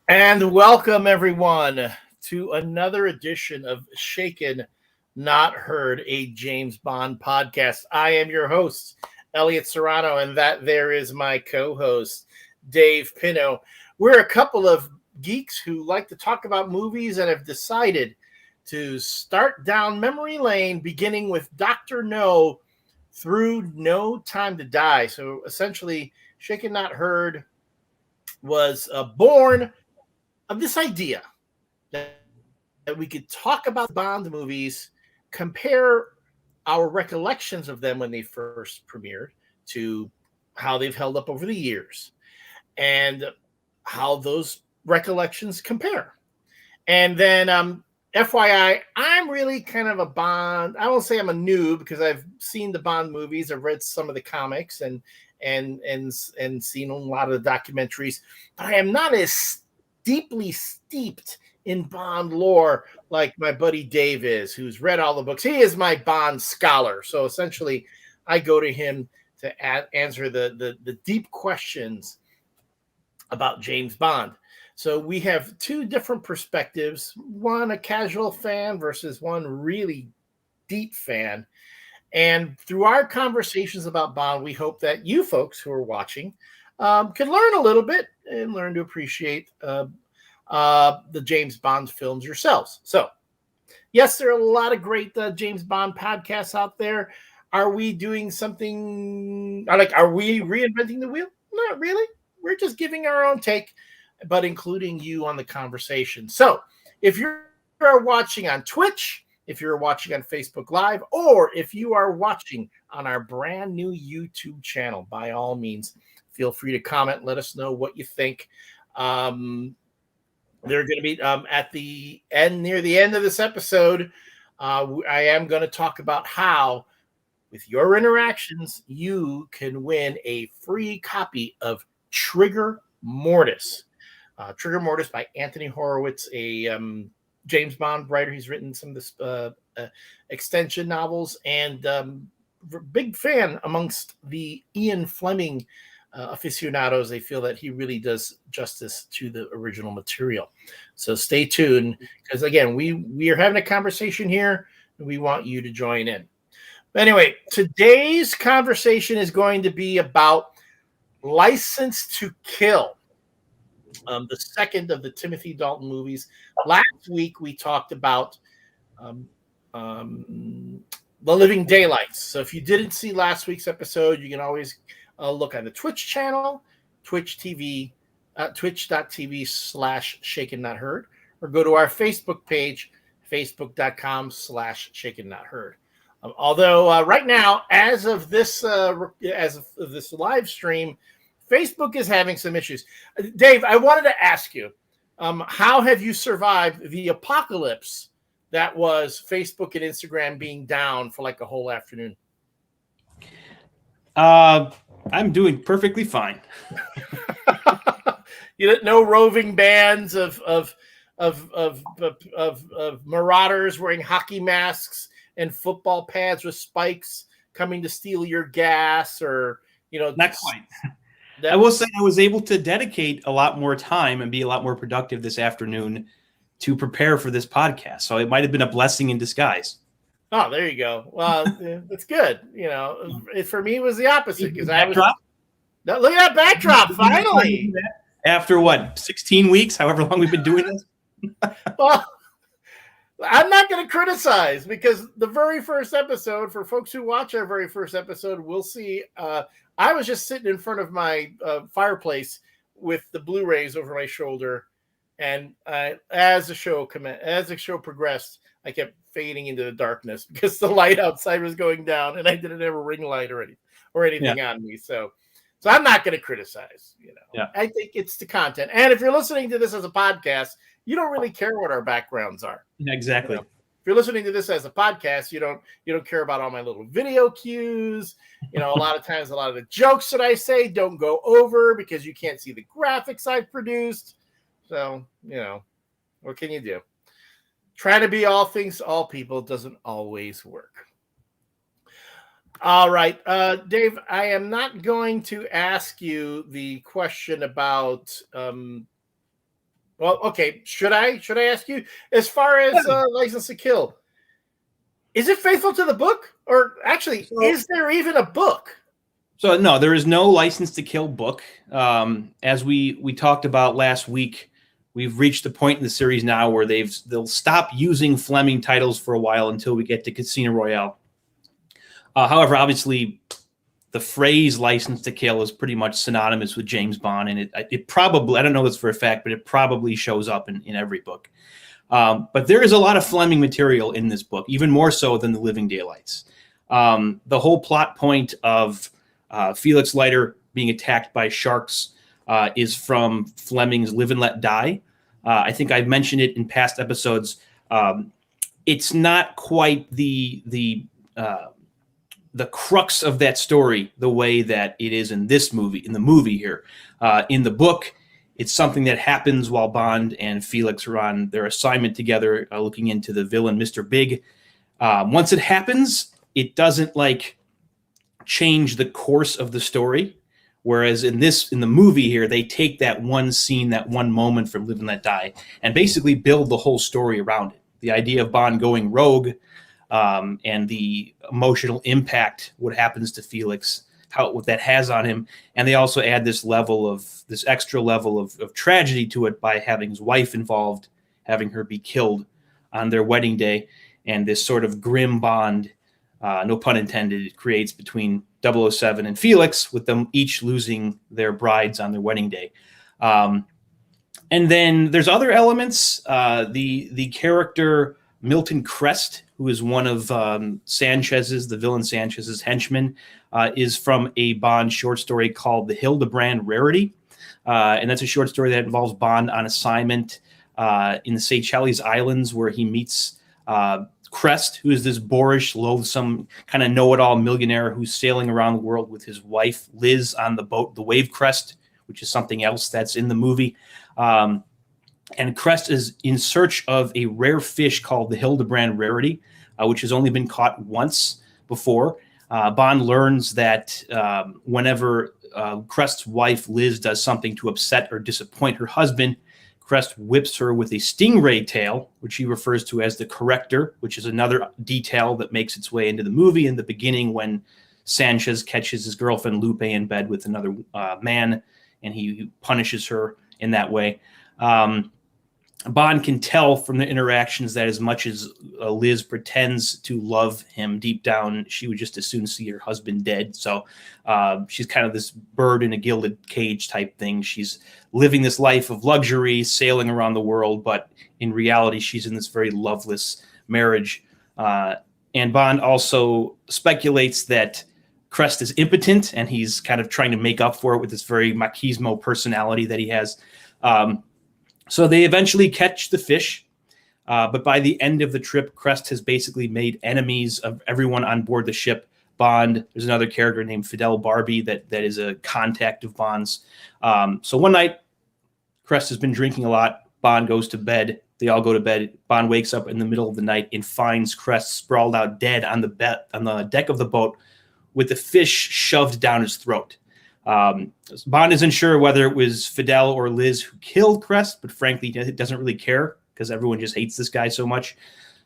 And welcome everyone to another edition of Shaken Not Heard, a James Bond podcast. I am your host, Elliot Serrano, and that there is my co-host, Dave Pino. We're a couple of geeks who like to talk about movies and have decided to start down memory lane, beginning with Dr. No through No Time to Die. So essentially, Shaken Not Heard was born of this idea that we could talk about Bond movies, compare our recollections of them when they first premiered to how they've held up over the years and how those recollections compare. And then, FYI, I'm really kind of a Bond. I won't say I'm a noob because I've seen the Bond movies. I've read some of the comics and seen a lot of the documentaries, but I am not as deeply steeped in Bond lore like my buddy Dave is, who's read all the books. He is my Bond scholar. So essentially, I go to him to answer the deep questions about James Bond. So we have two different perspectives, one a casual fan versus one really deep fan. And through our conversations about Bond, we hope that you folks who are watching can learn a little bit and learn to appreciate the James Bond films yourselves. So, yes, there are a lot of great James Bond podcasts out there. Are we doing something are we reinventing the wheel? Not really. We're just giving our own take, but including you on the conversation. So, if you're watching on Twitch, if you're watching on Facebook Live, or if you are watching on our brand new YouTube channel, by all means, feel free to comment. Let us know what you think. They're going to be at the end, near the end of this episode. I am going to talk about how, with your interactions, you can win a free copy of Trigger Mortis. Trigger Mortis by Anthony Horowitz, a James Bond writer. He's written some of this extension novels, and big fan amongst the Ian Fleming aficionados. They feel that he really does justice to the original material. So stay tuned, because again, we are having a conversation here, and we want you to join in. But anyway, today's conversation is going to be about License to Kill, the second of the Timothy Dalton movies. Last week we talked about The Living Daylights. So if you didn't see last week's episode, you can always look on the Twitch channel, twitch.tv/Shaken Not Heard, or go to our Facebook page, facebook.com/Shaken Not Heard. Although right now, as of this live stream, Facebook is having some issues. Dave, I wanted to ask you, how have you survived the apocalypse that was Facebook and Instagram being down for like a whole afternoon? I'm doing perfectly fine. No roving bands of marauders wearing hockey masks and football pads with spikes coming to steal your gas, or not quite. I will say I was able to dedicate a lot more time and be a lot more productive this afternoon to prepare for this podcast. So it might have been a blessing in disguise. Oh, there you go. Well, that's good. For me, it was the opposite, because I was. Look at that backdrop! Finally, after 16 weeks, however long we've been doing this. Well, I'm not going to criticize, because the very first episode, for folks who watch our very first episode, will see. I was just sitting in front of my fireplace with the Blu-rays over my shoulder, and as the show progressed, I kept fading into the darkness because the light outside was going down, and I didn't have a ring light or anything on me. So I'm not going to criticize. Yeah. I think it's the content. And if you're listening to this as a podcast, you don't really care what our backgrounds are. Yeah, exactly. If you're listening to this as a podcast, you don't care about all my little video cues. A lot of times, a lot of the jokes that I say don't go over because you can't see the graphics I've produced. So, what can you do? Try to be all things to all people doesn't always work. All right, Dave, I am not going to ask you the question about Well, okay. Should I ask you, as far as License to Kill, is it faithful to the book, or actually, is there even a book? So no, there is no License to Kill book. As we talked about last week, we've reached the point in the series now where they'll stop using Fleming titles for a while until we get to Casino Royale. However, obviously, the phrase License to Kill is pretty much synonymous with James Bond, and it probably, I don't know this for a fact, but it probably shows up in every book. But there is a lot of Fleming material in this book, even more so than The Living Daylights. The whole plot point of Felix Leiter being attacked by sharks is from Fleming's Live and Let Die. I think I've mentioned it in past episodes. It's not quite the crux of that story the way that it is in this movie, in the movie here. In the book, it's something that happens while Bond and Felix are on their assignment together, looking into the villain, Mr. Big. Once it happens, it doesn't change the course of the story. Whereas in the movie here, they take that one scene, that one moment from Live and Let Die, and basically build the whole story around it. The idea of Bond going rogue, and the emotional impact, what happens to Felix, what that has on him. And they also add this extra level of tragedy to it by having his wife involved, having her be killed on their wedding day, and this sort of grim bond, no pun intended, it creates between 007 and Felix, with them each losing their brides on their wedding day. And then there's other elements. The character Milton Crest, who is one of the villain Sanchez's henchmen, is from a Bond short story called The Hildebrand Rarity. And that's a short story that involves Bond on assignment in the Seychelles Islands, where he meets Crest, who is this boorish, loathsome, kind of know-it-all millionaire who's sailing around the world with his wife, Liz, on the boat, the Wave Crest, which is something else that's in the movie. And Crest is in search of a rare fish called the Hildebrand Rarity, which has only been caught once before. Bond learns that whenever Crest's wife, Liz, does something to upset or disappoint her husband, Crest whips her with a stingray tail, which he refers to as the corrector, which is another detail that makes its way into the movie in the beginning when Sanchez catches his girlfriend Lupe in bed with another man, and he punishes her in that way. Bond can tell from the interactions that as much as Liz pretends to love him deep down, she would just as soon see her husband dead. So she's kind of this bird in a gilded cage type thing. She's living this life of luxury, sailing around the world, but in reality, she's in this very loveless marriage. And Bond also speculates that Crest is impotent, and he's kind of trying to make up for it with this very machismo personality that he has. So they eventually catch the fish, but by the end of the trip, Crest has basically made enemies of everyone on board the ship. Bond, there's another character named Fidel Barbie that is a contact of Bond's. So one night, Crest has been drinking a lot. Bond goes to bed. They all go to bed. Bond wakes up in the middle of the night and finds Crest sprawled out dead on the deck of the boat with the fish shoved down his throat. Bond isn't sure whether it was Fidel or Liz who killed Crest, but frankly, he doesn't really care because everyone just hates this guy so much.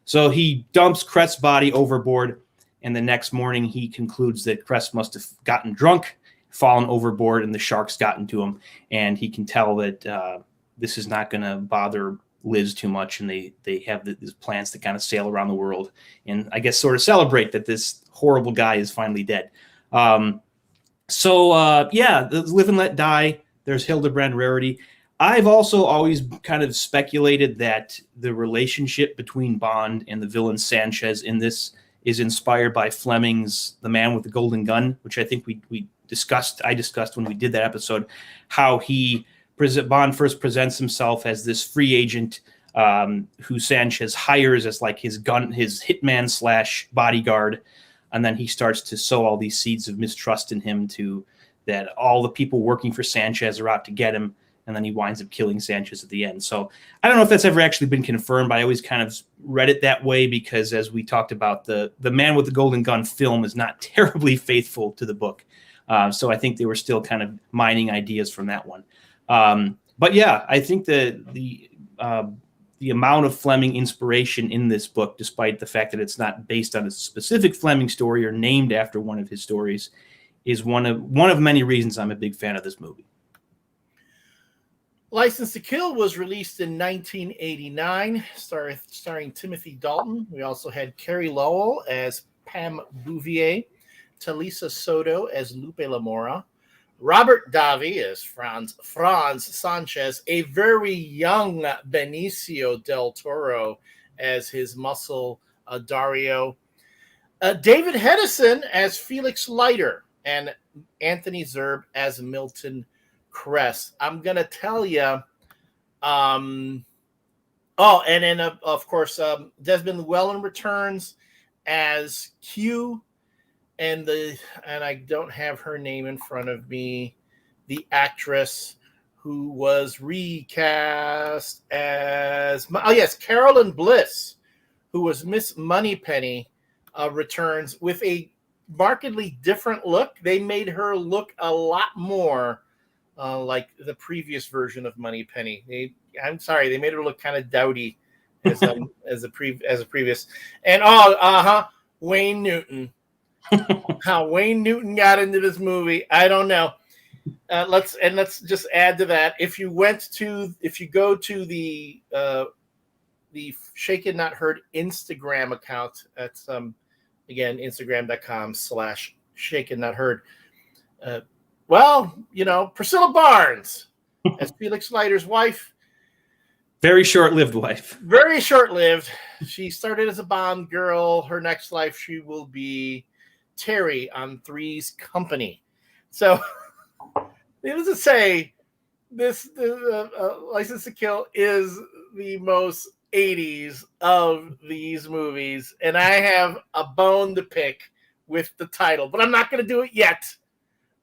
So he dumps Crest's body overboard, and the next morning he concludes that Crest must have gotten drunk, fallen overboard, and the sharks got into him. And he can tell that this is not going to bother Liz too much, and they have these plans to kind of sail around the world and I guess sort of celebrate that this horrible guy is finally dead. There's Live and Let Die. There's Hildebrand Rarity. I've also always kind of speculated that the relationship between Bond and the villain Sanchez in this is inspired by Fleming's The Man with the Golden Gun, which I think I discussed when we did that episode, how Bond first presents himself as this free agent who Sanchez hires as like his hitman / bodyguard. And then he starts to sow all these seeds of mistrust in him that all the people working for Sanchez are out to get him. And then he winds up killing Sanchez at the end. So I don't know if that's ever actually been confirmed, but I always kind of read it that way because as we talked about, the Man with the Golden Gun film is not terribly faithful to the book. So I think they were still kind of mining ideas from that one. But yeah, I think the amount of Fleming inspiration in this book, despite the fact that it's not based on a specific Fleming story or named after one of his stories, is one of many reasons I'm a big fan of this movie. License to Kill was released in 1989, starring Timothy Dalton. We also had Carrie Lowell as Pam Bouvier, Talisa Soto as Lupe Lamora, Robert Davi as Franz Sanchez, a very young Benicio del Toro as his muscle Dario, David Hedison as Felix Leiter, and Anthony Zerbe as Milton Kress. I'm going to tell you, and then, of course, Desmond Llewellyn returns as Q, and I don't have her name in front of me, the actress who was recast as, Carolyn Bliss, who was Miss Moneypenny, returns with a markedly different look. They made her look a lot more like the previous version of Moneypenny. They made her look kind of dowdy as a previous. And Wayne Newton. How Wayne Newton got into this movie, I don't know. Let's just add to that. If you go to the Shaken Not Heard Instagram account, that's again Instagram.com/Shaken Not Heard. Priscilla Barnes as Felix Leiter's wife. Very short-lived wife. Very short-lived. She started as a Bond girl. Her next life, she will be Terry on Three's Company. So, needless to say, this License to Kill is the most 80s of these movies, and I have a bone to pick with the title, but I'm not going to do it yet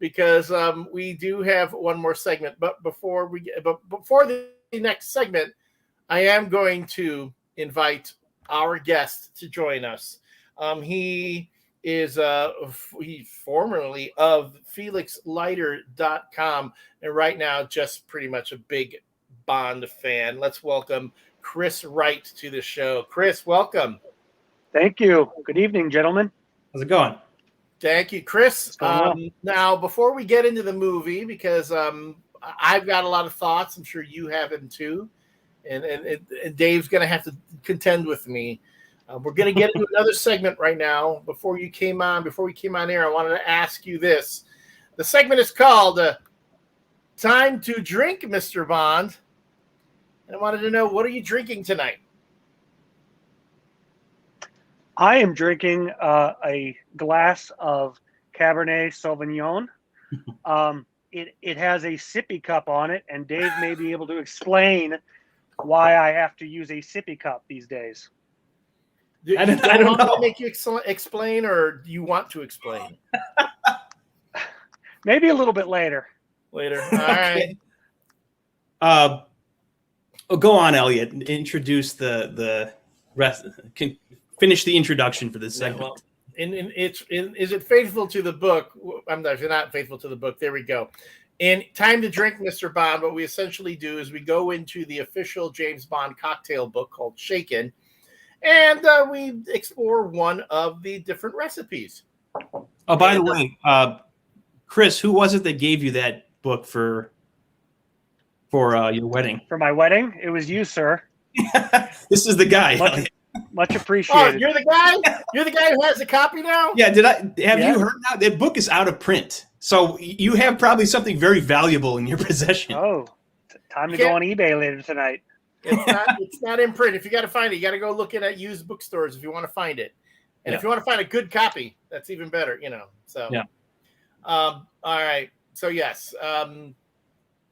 because we do have one more segment. But before the next segment, I am going to invite our guest to join us. He is formerly of FelixLeiter.com, and right now just pretty much a big Bond fan. Let's welcome Chris Wright to the show. Chris, welcome. Thank you. Good evening, gentlemen. How's it going? Thank you, Chris. Well. Now, before we get into the movie, because I've got a lot of thoughts, I'm sure you have them too, and Dave's going to have to contend with me. We're going to get into another segment right now. Before we came on air, I wanted to ask you this. The segment is called Time to Drink, Mr. Bond. And I wanted to know, what are you drinking tonight? I am drinking a glass of Cabernet Sauvignon. It has a sippy cup on it, and Dave may be able to explain why I have to use a sippy cup these days. I don't know. Make you explain, or do you want to explain? Maybe a little bit later. All right. Go on, Elliot. Introduce the rest. Finish the introduction for this segment. Well, is it faithful to the book? I'm not faithful to the book. There we go. In Time to Drink, Mr. Bond, what we essentially do is we go into the official James Bond cocktail book called Shaken, and we explore one of the different recipes. Oh, by the way, Chris, who was it that gave you that book for your wedding? For my wedding? It was you, sir. This is the guy. Much appreciated. Oh, you're the guy? You're the guy who has the copy now? Yeah, you heard now? That book is out of print. So you have probably something very valuable in your possession. Oh, time to go on eBay later tonight. It's not in print. If you got to find it, you got to go look at used bookstores if you want to find it. And if you want to find a good copy, that's even better, So, yeah. All right. So, yes.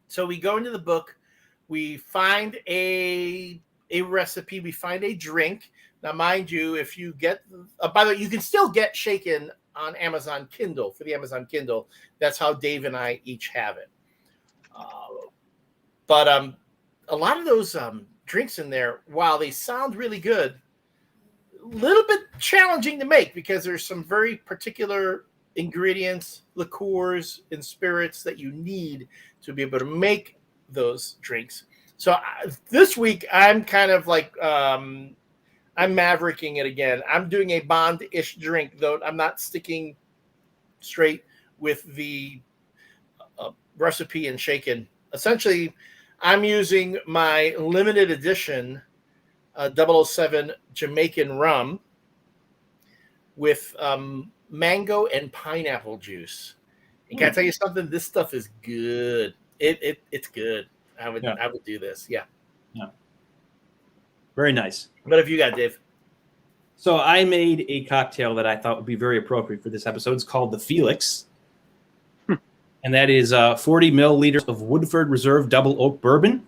So we go into the book. We find a recipe. We find a drink. Now, mind you, if you get, by the way, you can still get Shaken on Amazon Kindle, for the Amazon Kindle. That's how Dave and I each have it. But a lot of those drinks in there, while they sound really good, a little bit challenging to make because there's some very particular ingredients, liqueurs, and spirits that you need to be able to make those drinks. So this week I'm kind of like I'm mavericking it again. I'm doing a Bond-ish drink, though I'm not sticking straight with the recipe and shaken. Essentially, I'm using my limited edition 007 Jamaican rum with mango and pineapple juice. And can I tell you something? This stuff is good. It's good. I would do this. Yeah. Very nice. What have you got, Dave? So I made a cocktail that I thought would be very appropriate for this episode. It's called the Felix. And that is 40 milliliters of Woodford Reserve Double Oak Bourbon,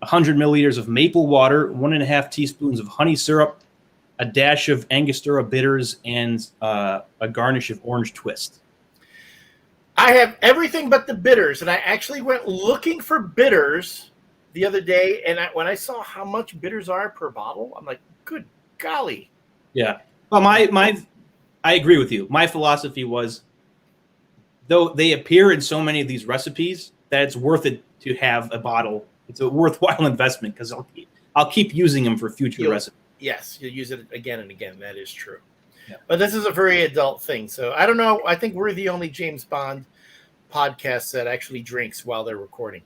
100 milliliters of maple water, 1.5 teaspoons of honey syrup, a dash of Angostura bitters, and a garnish of orange twist. I have everything but the bitters, and I actually went looking for bitters the other day, and when I saw how much bitters are per bottle, I'm like, good golly. Yeah. Well, I agree with you. My philosophy was, though they appear in so many of these recipes, that it's worth it to have a bottle. It's a worthwhile investment because I'll keep using them for future recipes. Yes, you'll use it again and again. That is true. Yeah. But this is a very adult thing. So I don't know. I think we're the only James Bond podcast that actually drinks while they're recording.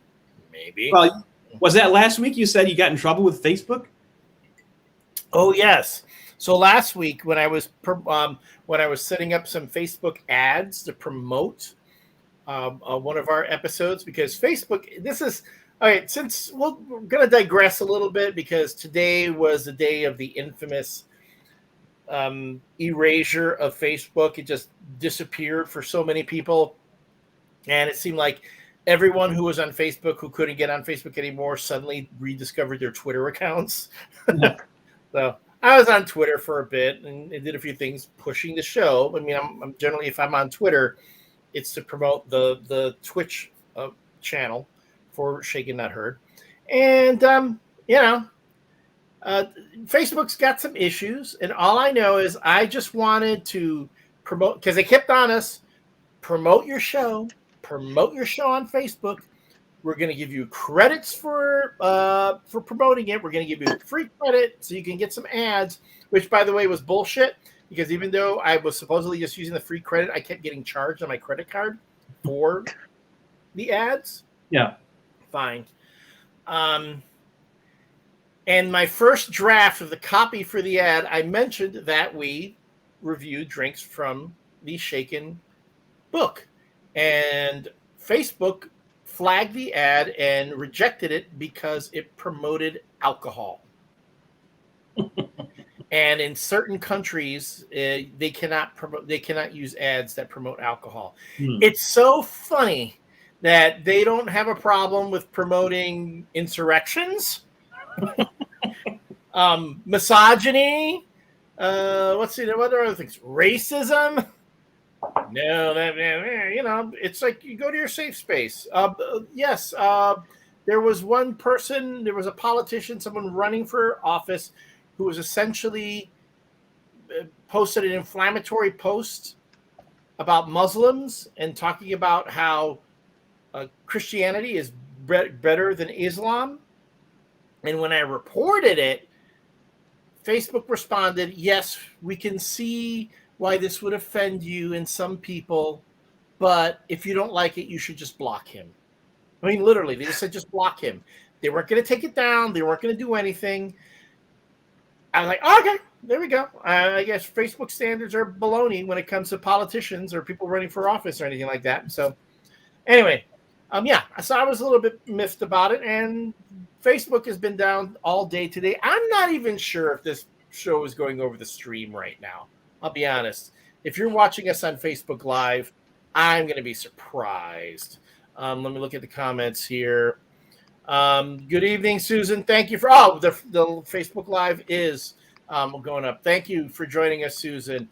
Maybe. Well, was that last week you said you got in trouble with Facebook? Oh, yes. So last week when I was setting up some Facebook ads to promote one of our episodes, because Facebook, this is all right. Since we're going to digress a little bit, because today was the day of the infamous erasure of Facebook. It just disappeared for so many people, and it seemed like everyone who was on Facebook who couldn't get on Facebook anymore suddenly rediscovered their Twitter accounts. So I was on Twitter for a bit and did a few things pushing the show. I mean, I'm generally, if I'm on Twitter, it's to promote the Twitch channel for Shaken Not Heard. And, Facebook's got some issues. And all I know is I just wanted to promote, because they kept on us, promote your show on Facebook. We're going to give you credits for promoting it. We're going to give you free credit so you can get some ads, which, by the way, was bullshit, because even though I was supposedly just using the free credit, I kept getting charged on my credit card for the ads. Yeah. Fine. And my first draft of the copy for the ad, I mentioned that we reviewed drinks from the Shaken book. And Facebook flagged the ad and rejected it because it promoted alcohol. And in certain countries, they cannot use ads that promote alcohol. It's so funny that they don't have a problem with promoting insurrections, misogyny. What are other things? Racism. No, it's like you go to your safe space. Yes, there was one person, there was a politician, someone running for office who was essentially posted an inflammatory post about Muslims and talking about how Christianity is better than Islam. And when I reported it, Facebook responded, yes, we can see why this would offend you and some people, but if you don't like it, you should just block him. I mean, literally, they just said just block him. They weren't going to take it down. They weren't going to do anything. I was like, oh, okay, there we go. I guess Facebook standards are baloney when it comes to politicians or people running for office or anything like that. So anyway, so I was a little bit miffed about it, and Facebook has been down all day today. I'm not even sure if this show is going over the stream right now. I'll be honest. If you're watching us on Facebook Live, I'm going to be surprised. Let me look at the comments here. Good evening, Susan. Thank you for the Facebook Live is going up. Thank you for joining us, Susan.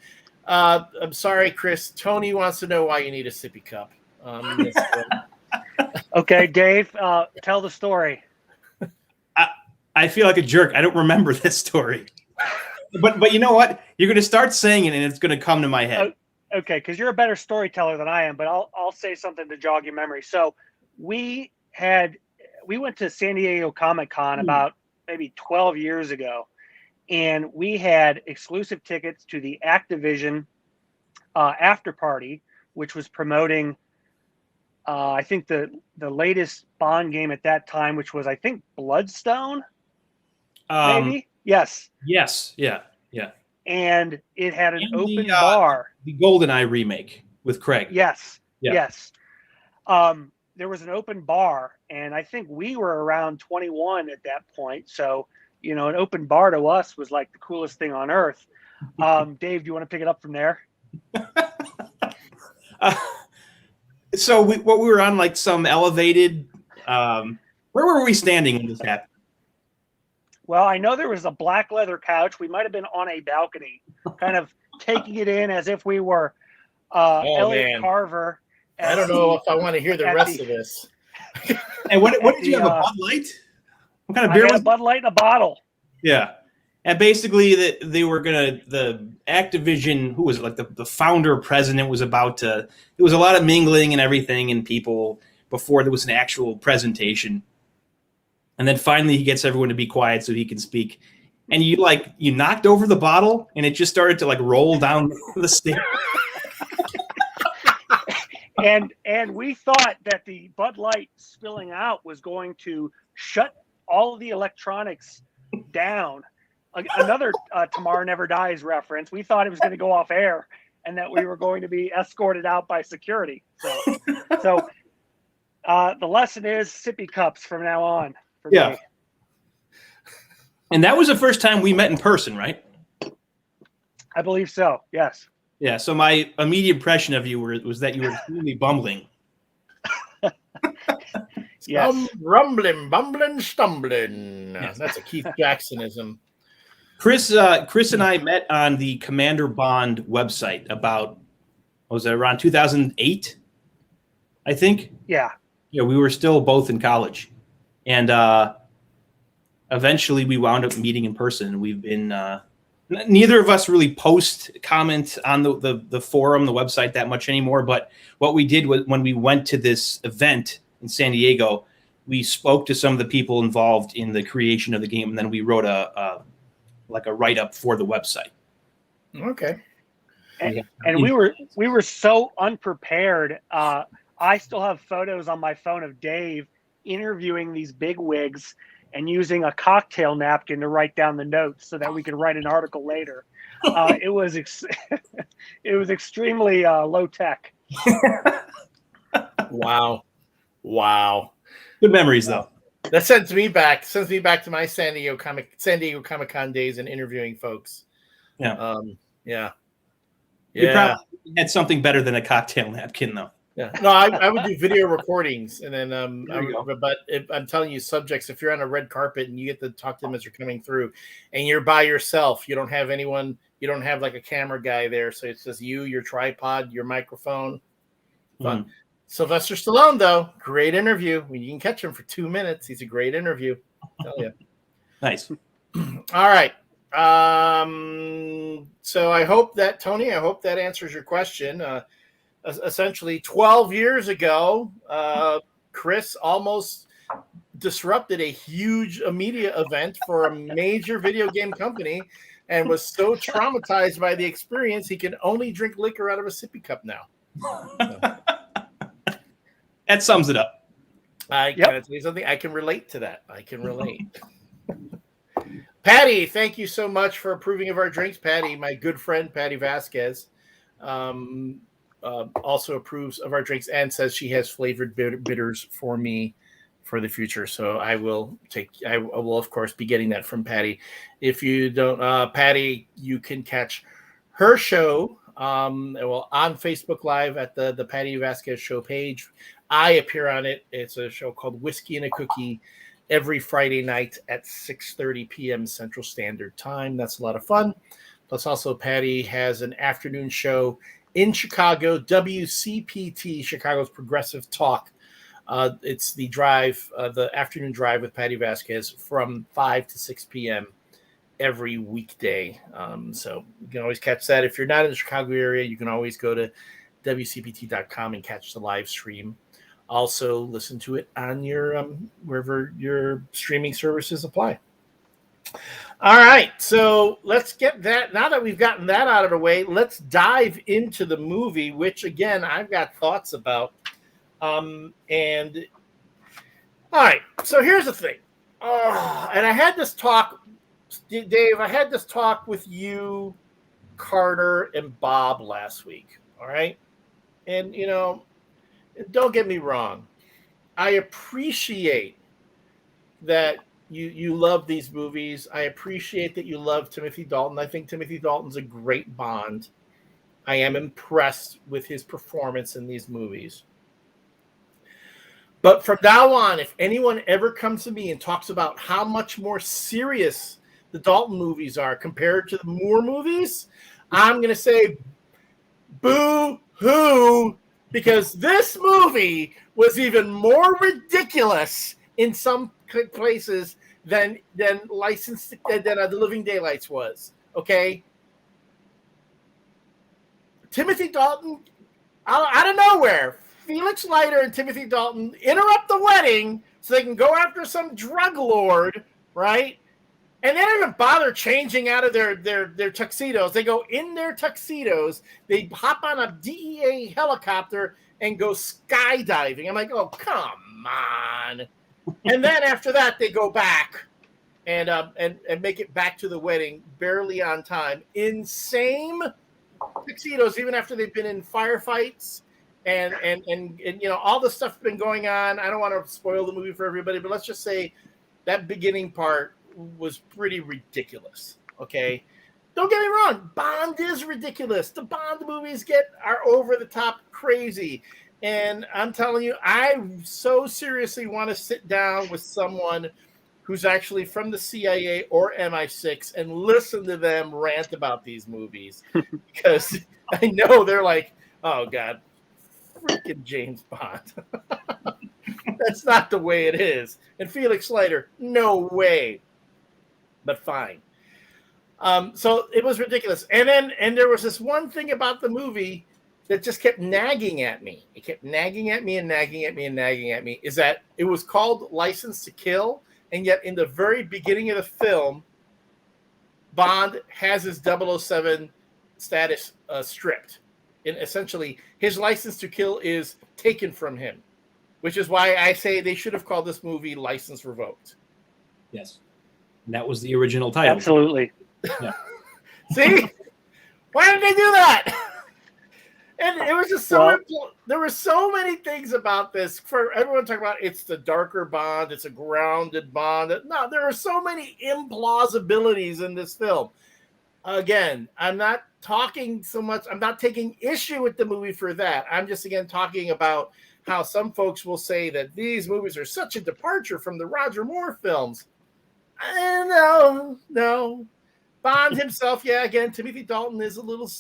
I'm sorry, Chris. Tony wants to know why you need a sippy cup. Okay, Dave, tell the story. I feel like a jerk. I don't remember this story. But you know what? You're going to start saying it, and it's going to come to my head. Okay, because you're a better storyteller than I am, but I'll say something to jog your memory. So we had we went to San Diego Comic-Con about maybe 12 years ago, and we had exclusive tickets to the Activision after party, which was promoting I think the latest Bond game at that time, which was, I think, Bloodstone, maybe? Yes. Yes. Yeah. And it had an And open bar. The Goldeneye remake with Craig. Yes. Yeah. Yes. There was an open bar, and I think we were around 21 at that point. So, an open bar to us was like the coolest thing on earth. Dave, do you want to pick it up from there? So we were on like some elevated. Where were we standing when this happened? Well, I know there was a black leather couch. We might have been on a balcony, kind of taking it in as if we were Elliot Carver. I don't know if I want to hear the rest of this. And what did you have, a Bud Light? What kind of beer I had was a Bud Light in a bottle. Yeah. And basically they were the Activision, who was it, like the founder president was about to, there was a lot of mingling and everything and people before there was an actual presentation. And then finally he gets everyone to be quiet so he can speak. And you knocked over the bottle and it just started to like roll down the stairs. And we thought that the Bud Light spilling out was going to shut all of the electronics down. Another Tomorrow Never Dies reference. We thought it was going to go off air and that we were going to be escorted out by security. So the lesson is sippy cups from now on. For me. And that was the first time we met in person, right? I believe so. Yes. Yeah. So my immediate impression of you was that you were extremely bumbling. Yes. Rumbling, bumbling, stumbling. That's a Keith Jacksonism. Chris and I met on the Commander Bond website about, was it around 2008? I think. Yeah. Yeah, we were still both in college, and eventually we wound up meeting in person. We've been neither of us really comment on the forum, the website that much anymore. But what we did was when we went to this event in San Diego, we spoke to some of the people involved in the creation of the game, and then we wrote a write-up for the website. Okay. And we were so unprepared. I still have photos on my phone of Dave interviewing these bigwigs and using a cocktail napkin to write down the notes so that we could write an article later. It was extremely low tech. Wow. Good memories, though. That sends me back to my San Diego Comic-Con days and interviewing folks. Yeah. You probably had something better than a cocktail napkin, though. Yeah. No, I would do video recordings, and then but I'm telling you, subjects, if you're on a red carpet and you get to talk to them as you're coming through, and you're by yourself, you don't have anyone, you don't have like a camera guy there, so it's just you, your tripod, your microphone. Fun. Sylvester Stallone, though, great interview. When you can catch him for 2 minutes, he's a great interview. Tell you. Nice. All right. So I hope that, Tony, answers your question. Essentially 12 years ago, Chris almost disrupted a huge media event for a major video game company and was so traumatized by the experience he can only drink liquor out of a sippy cup now. That sums it up. Can I tell you something? I can relate to that. Patty, thank you so much for approving of our drinks. Patty, my good friend, Patty Vasquez, also approves of our drinks and says she has flavored bitters for me for the future. So I will of course be getting that from Patty. If you don't, Patty, you can catch her show on Facebook Live at the Patty Vasquez Show page. I appear on it. It's a show called Whiskey and a Cookie every Friday night at 6:30 p.m. Central Standard Time. That's a lot of fun. Plus also Patty has an afternoon show in Chicago, WCPT, Chicago's Progressive Talk. It's the afternoon drive with Patty Vasquez from 5 to 6 p.m. every weekday. So you can always catch that. If you're not in the Chicago area, you can always go to WCPT.com and catch the live stream. Also, listen to it on your wherever your streaming services apply. All right, so let's get that. Now that we've gotten that out of the way, let's dive into the movie, which again I've got thoughts about. And all right, so here's the thing. And I had this talk, Dave. I had this talk with you, Carter, and Bob last week. All right, and don't get me wrong. I appreciate that you love these movies. I appreciate that you love Timothy Dalton. I think Timothy Dalton's a great Bond. I am impressed with his performance in these movies. But from now on, if anyone ever comes to me and talks about how much more serious the Dalton movies are compared to the Moore movies, I'm going to say boo-hoo, because this movie was even more ridiculous in some places than The Living Daylights was. Okay, Timothy Dalton, out of nowhere, Felix Leiter and Timothy Dalton interrupt the wedding so they can go after some drug lord, right? And they don't even bother changing out of their tuxedos. They go in their tuxedos. They hop on a DEA helicopter and go skydiving. I'm like, oh, come on. And then after that, they go back and make it back to the wedding barely on time in same tuxedos, even after they've been in firefights and all the stuff been going on. I don't want to spoil the movie for everybody, but let's just say that beginning part was pretty ridiculous. Okay, don't get me wrong, Bond is ridiculous. The Bond movies are over the top crazy, and I'm telling you, I so seriously want to sit down with someone who's actually from the CIA or MI6 and listen to them rant about these movies, because I know they're like, oh God, freaking James Bond. That's not the way it is. And Felix Leiter, no way. But fine. So it was ridiculous. And there was this one thing about the movie that just kept nagging at me. It kept nagging at me and nagging at me and nagging at me, is that it was called License to Kill. And yet in the very beginning of the film, Bond has his 007 status stripped. And essentially, his license to kill is taken from him, which is why I say they should have called this movie License Revoked. Yes. And that was the original title. Absolutely. Yeah. See? Why did they do that? And it was just there were so many things about this. For everyone talking about it's the darker Bond, it's a grounded Bond. No, there are so many implausibilities in this film. Again, I'm not talking so much. I'm not taking issue with the movie for that. I'm just, again, talking about how some folks will say that these movies are such a departure from the Roger Moore films. No. Bond himself, yeah, again, Timothy Dalton is a little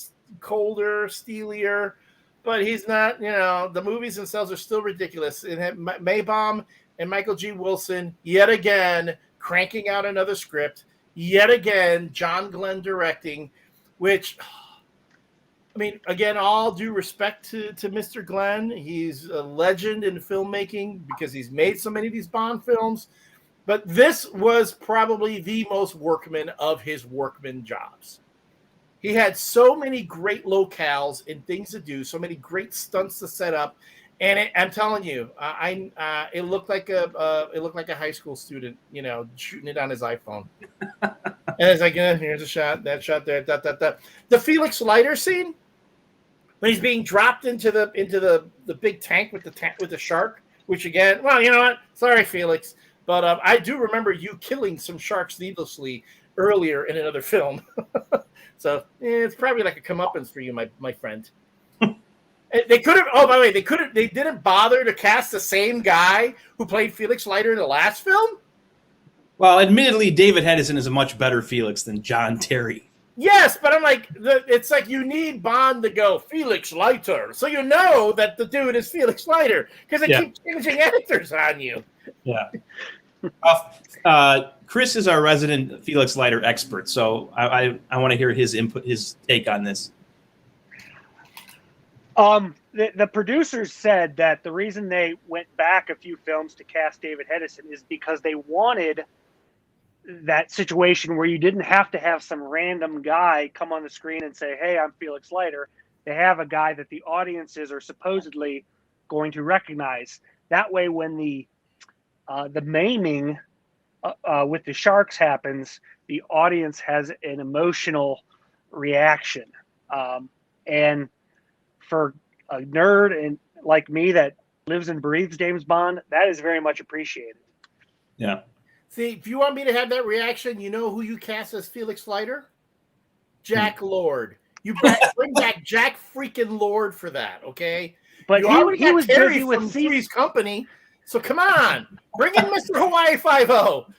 colder, steelier, but he's not, the movies themselves are still ridiculous. And Maybaum and Michael G. Wilson, yet again, cranking out another script. Yet again, John Glenn directing, which, I mean, again, all due respect to Mr. Glenn. He's a legend in filmmaking because he's made so many of these Bond films. But this was probably the most workman of his workman jobs. He had so many great locales and things to do, so many great stunts to set up. And I'm telling you, it looked like a high school student, shooting it on his iPhone. And it's like, here's a shot, that shot there, that. The Felix Leiter scene when he's being dropped into the big tank with the shark, which again, well, you know what? Sorry, Felix, but I do remember you killing some sharks needlessly earlier in another film. So it's probably like a comeuppance for you, my friend. They could have. Oh, by the way, they didn't bother to cast the same guy who played Felix Leiter in the last film. Well, admittedly, David Hedison is a much better Felix than John Terry. Yes, but I'm like, it's like you need Bond to go Felix Leiter, so you know that the dude is Felix Leiter because they keep changing actors on you. Yeah. Chris is our resident Felix Leiter expert, so I want to hear his input, his take on this. the producers said that the reason they went back a few films to cast David Hedison is because they wanted that situation where you didn't have to have some random guy come on the screen and say, "Hey, I'm Felix Leiter." They have a guy that the audiences are supposedly going to recognize. That way, when the maiming with the sharks happens, the audience has an emotional reaction. And for a nerd and like me that lives and breathes James Bond, that is very much appreciated. Yeah. See, if you want me to have that reaction, you know who you cast as Felix Leiter? Jack Lord. You bring back Jack freaking Lord for that, okay? But he was Terry busy with from Three's Company, so come on, bring in Mr. Hawaii 5-0.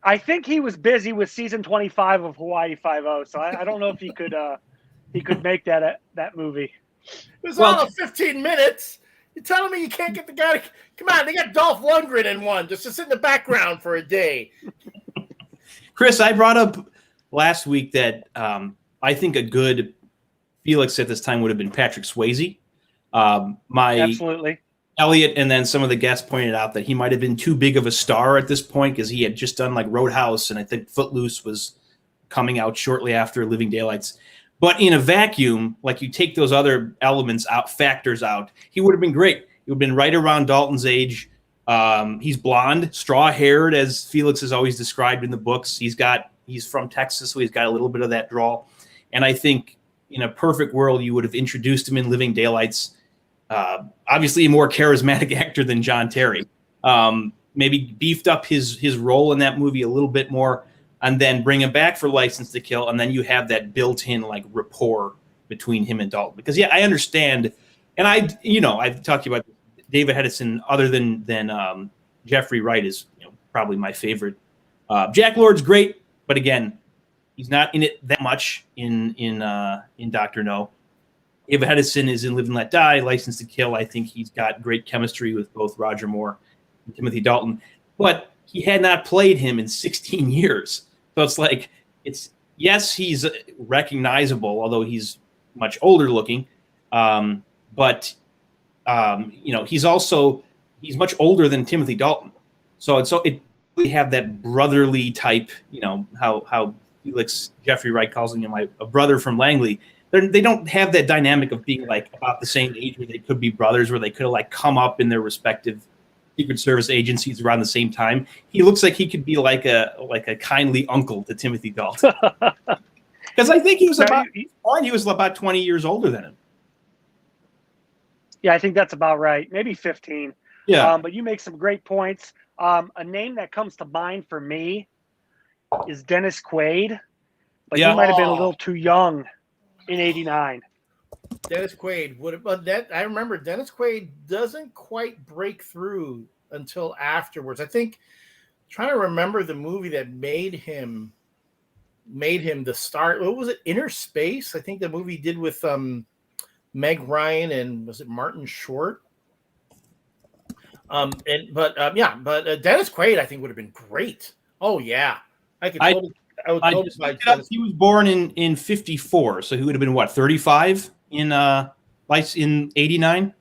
I think he was busy with season 25 of Hawaii 5-0, so I don't know if he could make that movie. It was all 15 minutes. You're telling me you can't get the guy to come on? They got Dolph Lundgren in one just to sit in the background for a day. Chris, I brought up last week that I think a good Felix at this time would have been Patrick Swayze. Absolutely. Elliot and then some of the guests pointed out that he might have been too big of a star at this point because he had just done like Roadhouse, and I think Footloose was coming out shortly after Living Daylights. But in a vacuum, like you take those other elements out, factors out, he would have been great. He would have been right around Dalton's age. He's blonde, straw-haired, as Felix is always described in the books. He's from Texas, so he's got a little bit of that drawl. And I think in a perfect world, you would have introduced him in Living Daylights. Obviously a more charismatic actor than John Terry. Maybe beefed up his role in that movie a little bit more, and then bring him back for License to Kill, and then you have that built-in like rapport between him and Dalton. Because I understand, and I've talked to you about David Hedison. Other than Jeffrey Wright is probably my favorite. Jack Lord's great, but again, he's not in it that much in Dr. No. David Hedison is in Live and Let Die, License to Kill. I think he's got great chemistry with both Roger Moore and Timothy Dalton, but he had not played him in 16 years. So it's like, yes, he's recognizable, although he's much older looking. But he's much older than Timothy Dalton. So we have that brotherly type, how Felix, Jeffrey Wright calls him a brother from Langley. They don't have that dynamic of being like about the same age where they could be brothers, where they could have like come up in their respective Secret Service agencies around the same time. He looks like he could be like a kindly uncle to Timothy Dalton. Because I think he was about 20 years older than him. Yeah, I think that's about right. Maybe 15. Yeah. But you make some great points. A name that comes to mind for me is Dennis Quaid, but he might have been a little too young in '89. Dennis Quaid would have, but I remember Dennis Quaid doesn't quite break through until afterwards. I think trying to remember the movie that made him the star. What was it? Inner Space. I think the movie did with Meg Ryan and was it Martin Short? But Dennis Quaid I think would have been great. Oh yeah, I would totally buy Dennis. He was born in 54, so he would have been what, 35 in 89.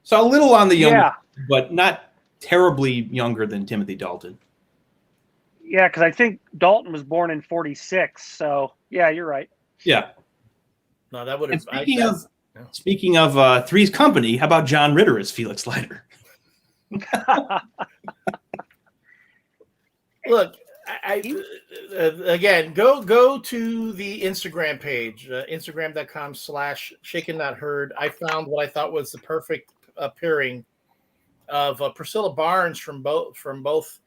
So a little on the younger, but not terribly younger than Timothy Dalton. Yeah, because I think Dalton was born in 46. So yeah, you're right. Yeah. No, that would have. Speaking of Three's Company, how about John Ritter as Felix Leiter? Look, again, go to the Instagram page, Instagram.com/ShakenNotHeard. I found what I thought was the perfect pairing of Priscilla Barnes from both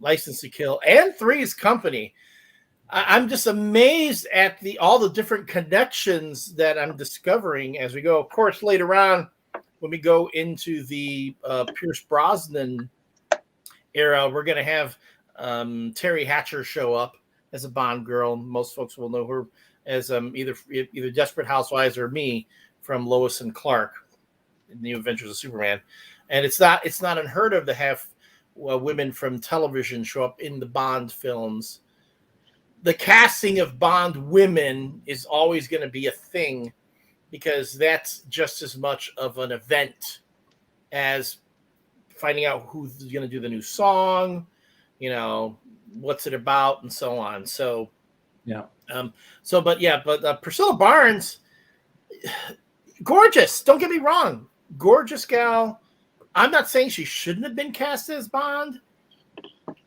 License to Kill and Three's Company. I'm just amazed at all the different connections that I'm discovering as we go. Of course, later on, when we go into the Pierce Brosnan era, we're going to have Terry Hatcher show up as a Bond girl. Most folks will know her as either Desperate Housewives or me from Lois and Clark in New Adventures of Superman. And it's not unheard of to have women from television show up in the Bond films. The casting of Bond women is always going to be a thing because that's just as much of an event as finding out who's going to do the new song, what's it about, and so on. So, Yeah. But Priscilla Barnes, gorgeous. Don't get me wrong, gorgeous gal. I'm not saying she shouldn't have been cast as Bond,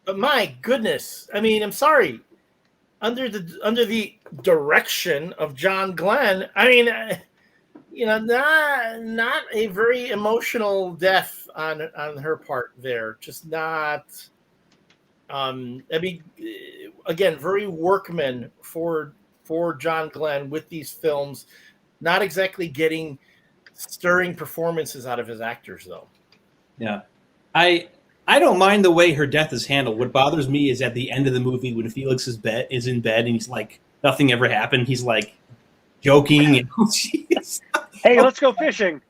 but my goodness, I mean, I'm sorry. Under the direction of John Glenn, I mean, not a very emotional death on her part there. Just not. I mean, again, very workman for John Glenn with these films. Not exactly getting stirring performances out of his actors, though. Yeah, I don't mind the way her death is handled. What bothers me is at the end of the movie when Felix is in bed and he's like, nothing ever happened. He's like joking and hey, let's go fishing.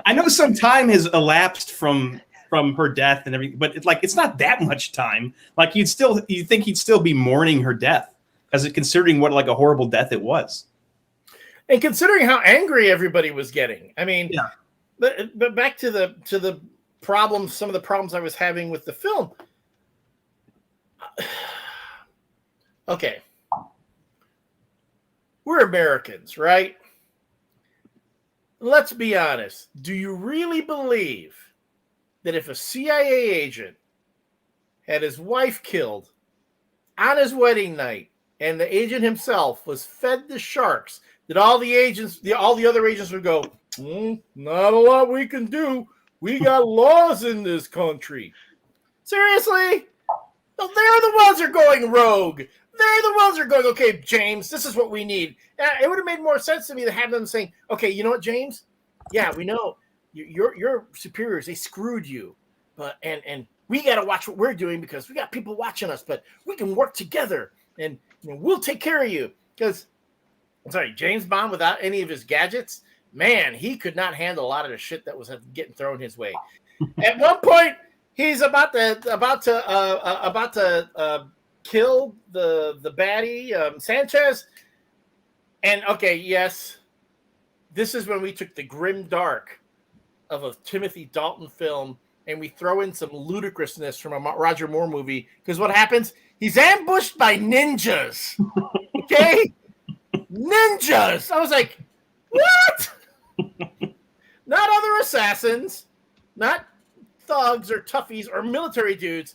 I know some time has elapsed from her death and everything, but it's not that much time. Like you'd think he'd still be mourning her death, because considering what a horrible death it was, and considering how angry everybody was getting. I mean, yeah. But back to the problems, some of the problems I was having with the film. Okay. We're Americans, right? Let's be honest. Do you really believe that if a CIA agent had his wife killed on his wedding night and the agent himself was fed the sharks, that all the other agents would go, not a lot we can do. We got laws in this country. Seriously? Well, they're the ones who are going rogue. They're the ones who are going, okay, James, this is what we need. It would have made more sense to me to have them saying, okay, you know what, James? Yeah, we know your superiors, they screwed you. But and we got to watch what we're doing because we got people watching us, but we can work together and we'll take care of you. Because, I'm sorry, James Bond without any of his gadgets, man, he could not handle a lot of the shit that was getting thrown his way. At one point, he's about to kill the baddie Sanchez, and okay, yes, this is when we took the grim dark of a Timothy Dalton film, and we throw in some ludicrousness from a Roger Moore movie. Because what happens? He's ambushed by ninjas. Okay, ninjas. I was like, what? Not other assassins, not thugs or toughies or military dudes.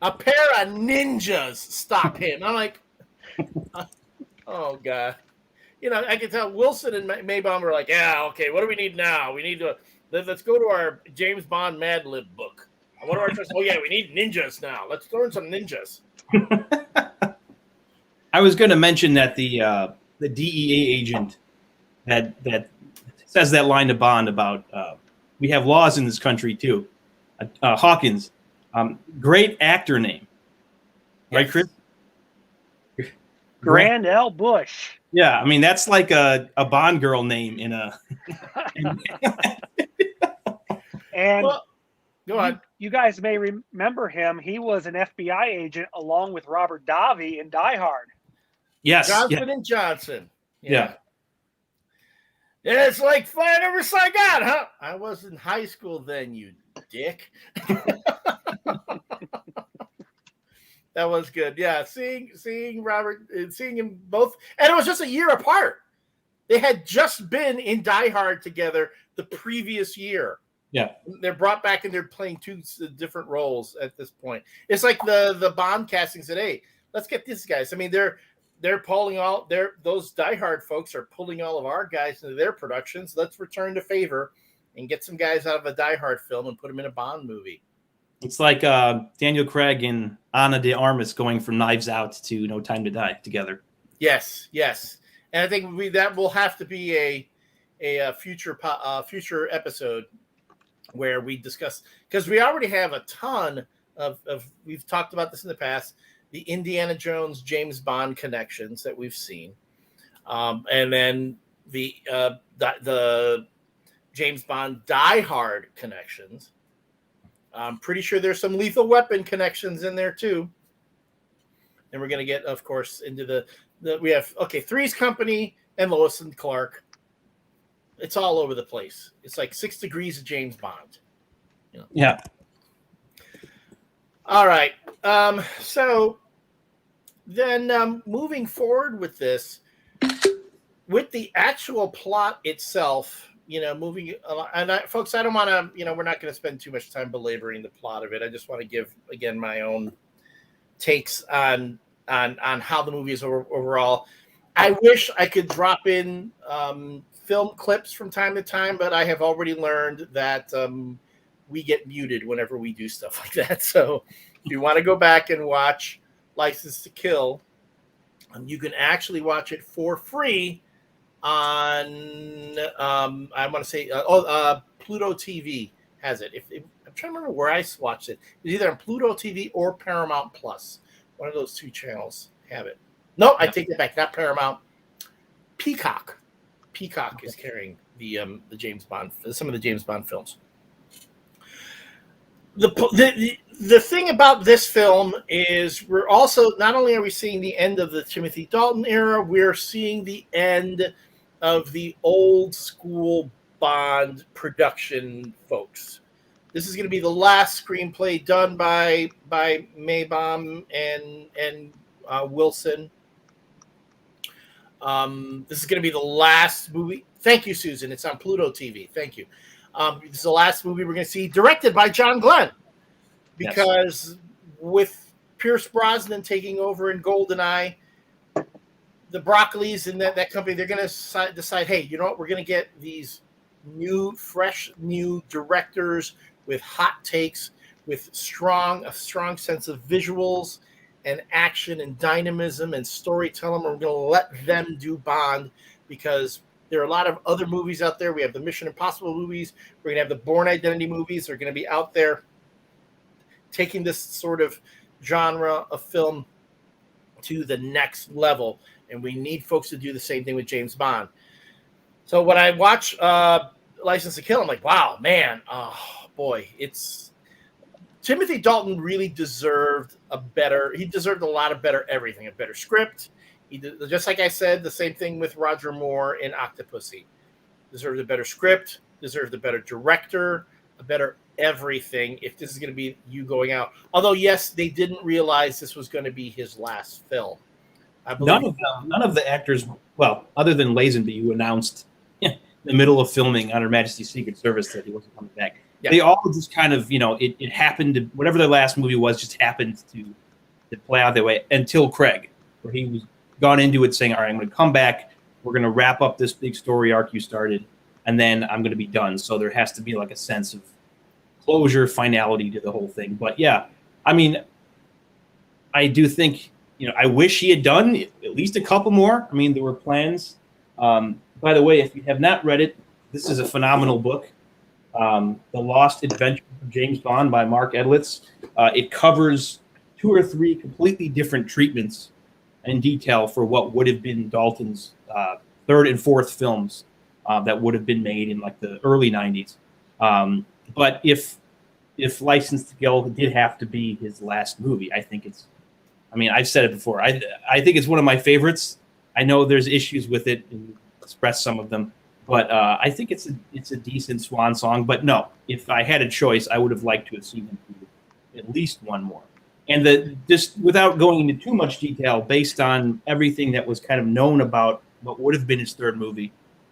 A pair of ninjas stop him. I'm like, oh God. I can tell Wilson and Maybaum were like, yeah, okay, what do we need now? We need to let's go to our James Bond Mad Lib book. What are our choices? Oh yeah, we need ninjas now. Let's learn some ninjas. I was going to mention that the DEA agent that says that line to Bond about we have laws in this country too. Hawkins, great actor name, right, Chris? Grand L. Bush. Yeah, I mean that's like a Bond girl name in a. And well, go on. You guys may remember him. He was an FBI agent along with Robert Davi in Die Hard. Yes, Johnson and Johnson. Yeah. Yeah, it's like flying over Saigon, huh? I was in high school then, you dick. That was good. Yeah, seeing Robert and seeing him both, and it was just a year apart. They had just been in Die Hard together the previous year. Yeah, they're brought back and they're playing two different roles at this point. It's like the Bond casting said, "Hey, let's get these guys." I mean, they're pulling those Die Hard folks are pulling all of our guys into their productions. Let's return the favor and get some guys out of a Die Hard film and put them in a Bond movie. It's like Daniel Craig and Ana de Armas going from Knives Out to No Time to Die together. Yes, and I think that will have to be a future episode where we discuss, because we already have a ton of we've talked about this in the past, the Indiana Jones James Bond connections that we've seen, and then the James Bond Die Hard connections. I'm pretty sure there's some Lethal Weapon connections in there too. And we're going to get, of course, into we have Three's Company and Lois and Clark. it's all over the place. It's like 6 degrees of James Bond. Yeah. All right. So then moving forward with this, with the actual plot itself, moving and folks, I don't want to, we're not going to spend too much time belaboring the plot of it. I just want to give again my own takes on how the movie is overall. I wish I could drop in film clips from time to time, but I have already learned that we get muted whenever we do stuff like that. So if you want to go back and watch License to Kill, you can actually watch it for free on I want to say Pluto TV has it. I'm trying to remember where I watched it. It's either on Pluto TV or Paramount Plus. One of those two channels have it. No, I take it back. Not Paramount. Peacock. Peacock is carrying the James Bond, some of the James Bond films. The thing about this film is we're also, not only are we seeing the end of the Timothy Dalton era, we're seeing the end of the old school Bond production folks. This is going to be the last screenplay done by Maybaum and Wilson. This is going to be the last movie. Thank you, Susan. It's on Pluto TV. Thank you. This is the last movie we're going to see directed by John Glenn, because with Pierce Brosnan taking over in Goldeneye, the Broccolis and that company, they're going to decide, hey, you know what? We're going to get these new, fresh, new directors with hot takes, with a strong sense of visuals and action and dynamism and storytelling. We're going to let them do Bond, because there are a lot of other movies out there. We have the Mission Impossible movies. We're going to have the Bourne Identity movies. They're going to be out there taking this sort of genre of film to the next level. And we need folks to do the same thing with James Bond. So when I watch License to Kill, I'm like, wow, man, oh boy, Timothy Dalton really deserved he deserved a lot of better everything, a better script. Just like I said, the same thing with Roger Moore in Octopussy. Deserved a better script, deserved a better director, a better everything if this is going to be you going out. Although, yes, they didn't realize this was going to be his last film. None of the actors, well, other than Lazenby, who announced in the middle of filming on Her Majesty's Secret Service that he wasn't coming back. Yeah. They all just kind of, it happened, whatever their last movie was, just happened to play out that way until Craig, where he was gone into it saying, all right, I'm going to come back. We're going to wrap up this big story arc you started, and then I'm going to be done. So there has to be like a sense of closure, finality to the whole thing. But yeah, I mean, I do think, I wish he had done at least a couple more. I mean, there were plans. By the way, if you have not read it, this is a phenomenal book. The Lost Adventures of James Bond by Mark Edlitz. It covers 2 or 3 completely different treatments in detail for what would have been Dalton's third and fourth films that would have been made in like the early 90s. But if License to Kill did have to be his last movie, I think I've said it before. I think it's one of my favorites. I know there's issues with it, and express some of them, but I think it's a decent swan song. But no, if I had a choice, I would have liked to have seen him do at least one more. And just without going into too much detail, based on everything that was kind of known about what would have been his third movie,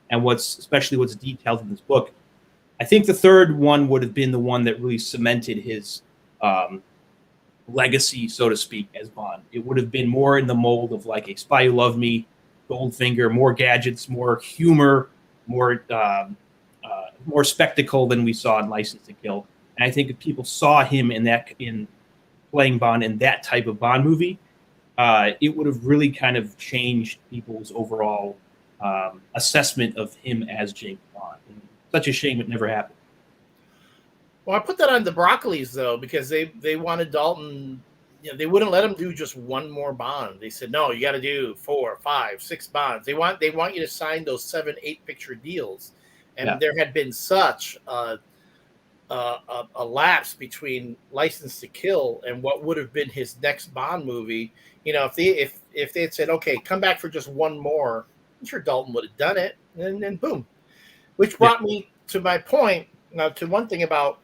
and especially what's detailed in this book, I think the third one would have been the one that really cemented his legacy, so to speak, as Bond. It would have been more in the mold of like A Spy Who Loved Me, Goldfinger, more gadgets, more humor, more spectacle than we saw in License to Kill. And I think if people saw him in playing Bond in that type of Bond movie, it would have really kind of changed people's overall assessment of him as James Bond. And such a shame it never happened. Well, I put that on the Broccolis, though, because they wanted Dalton. They wouldn't let him do just one more Bond. They said, no, you got to do 4, 5, 6 Bonds. They want you to sign those 7, 8 picture deals. And there had been such a lapse between License to Kill and what would have been his next Bond movie. If they had said, okay, come back for just one more, I'm sure Dalton would have done it. And then boom. which brought me to my point now to one thing about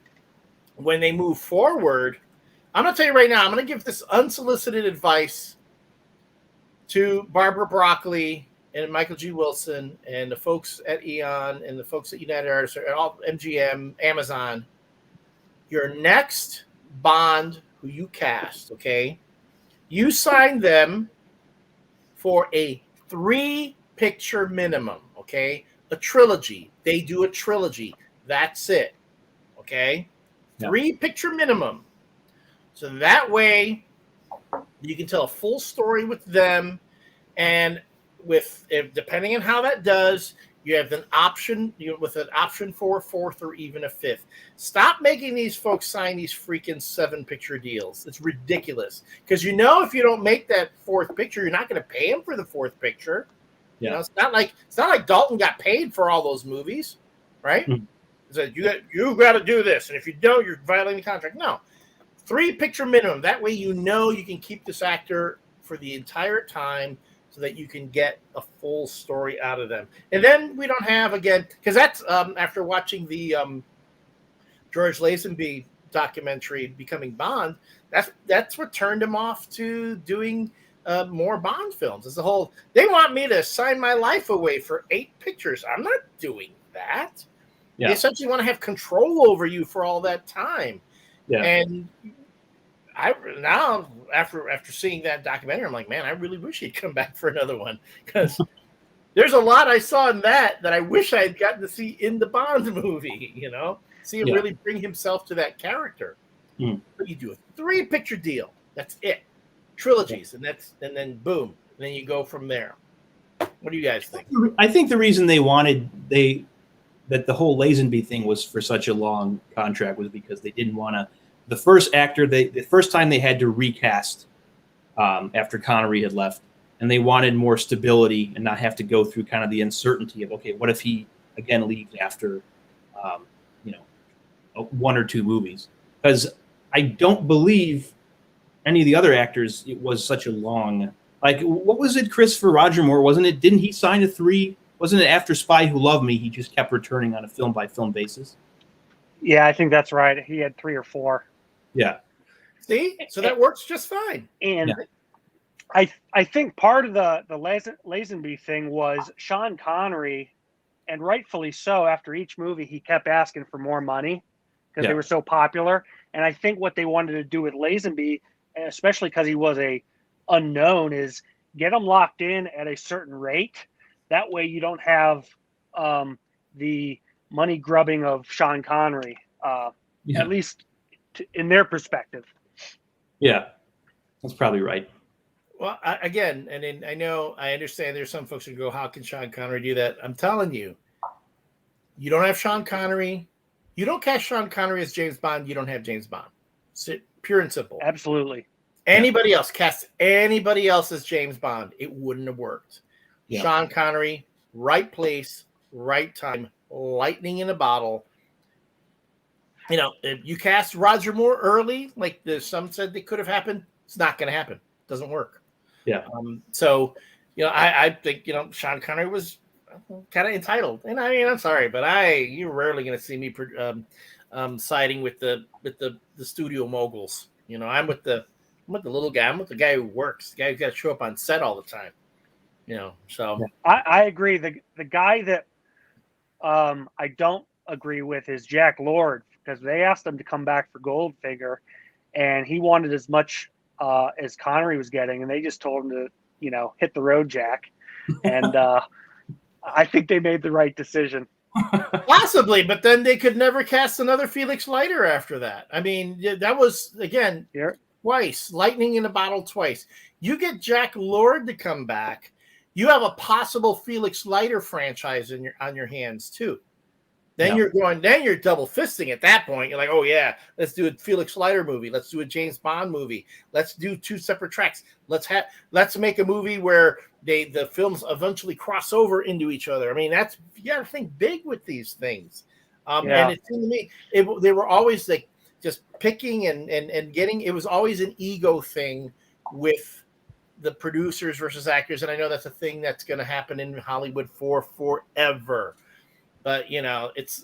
when they move forward. I'm going to tell you right now, I'm going to give this unsolicited advice to Barbara Broccoli and Michael G. Wilson and the folks at Eon and the folks at United Artists, or all MGM, Amazon. Your next Bond who you cast, okay, you sign them for a 3-picture minimum, okay? A trilogy. They do a trilogy. That's it, okay? 3-picture minimum. So that way you can tell a full story with them, and depending on how that does, you have an option with an option for a 4th or even a 5th. Stop making these folks sign these freaking 7-picture deals. It's ridiculous, because if you don't make that 4th picture, you're not going to pay them for the 4th picture. Yeah. You know, it's not like Dalton got paid for all those movies, right? Mm-hmm. So you got to do this, and if you don't, you're violating the contract. No. 3-picture minimum. That way you can keep this actor for the entire time so that you can get a full story out of them. And then we don't have, again, because that's after watching the George Lazenby documentary, Becoming Bond, that's what turned him off to doing more Bond films. It's the whole, they want me to sign my life away for 8 pictures. I'm not doing that. Yeah. They essentially want to have control over you for all that time. Yeah. And now after seeing that documentary, I'm like, man, I really wish he'd come back for another one, because there's a lot I saw in that I wish I had gotten to see in the Bond movie. See him really bring himself to that character. But you do a 3-picture deal. That's it. Trilogies, and then boom, and then you go from there. What do you guys think? I think the reason they wanted that the whole Lazenby thing was for such a long contract was because they didn't want to. The first actor, the first time they had to recast after Connery had left, and they wanted more stability and not have to go through kind of the uncertainty of, okay, what if he again leaves after, 1 or 2 movies? Because I don't believe any of the other actors, it was such a long, like, what was it, Christopher Roger Moore, wasn't it? Didn't he sign a 3? Wasn't it after Spy Who Loved Me, he just kept returning on a film-by-film basis? Yeah, I think that's right. He had 3 or 4. Yeah. See? So that works just fine. And I think part of the Lazenby thing was Sean Connery, and rightfully so, after each movie, he kept asking for more money because they were so popular. And I think what they wanted to do with Lazenby, especially because he was a unknown, is get him locked in at a certain rate. That way you don't have the money grubbing of Sean Connery, at least in their perspective. Yeah, that's probably right. Well, I understand there's some folks who go, how can Sean Connery do that? I'm telling you, you don't have Sean Connery. You don't cast Sean Connery as James Bond, you don't have James Bond. It's pure and simple. Absolutely. Anybody else, cast anybody else as James Bond, it wouldn't have worked. Yeah. Sean Connery, right place, right time, lightning in a bottle. If you cast Roger Moore early, like some said they could have happened, it's not going to happen. It doesn't work. Yeah. I think, Sean Connery was kind of entitled. And I'm sorry, but you're rarely going to see me siding with the studio moguls. I'm with the little guy. I'm with the guy who works, the guy who's got to show up on set all the time. So I agree. The guy that I don't agree with is Jack Lord, because they asked him to come back for Goldfinger, and he wanted as much as Connery was getting, and they just told him to, hit the road, Jack. And I think they made the right decision. Possibly, but then they could never cast another Felix Leiter after that. I mean, that was, again, twice. Lightning in a bottle twice. You get Jack Lord to come back, you have a possible Felix Leiter franchise on your hands too. Then you're double fisting at that point. You're like, oh yeah, let's do a Felix Leiter movie. Let's do a James Bond movie. Let's do 2 separate tracks. Let's make a movie where the films eventually cross over into each other. I mean, you got to think big with these things. And it seemed to me they were always like just picking and getting. It was always an ego thing with the producers versus actors, and I know that's a thing that's going to happen in Hollywood for forever. But it's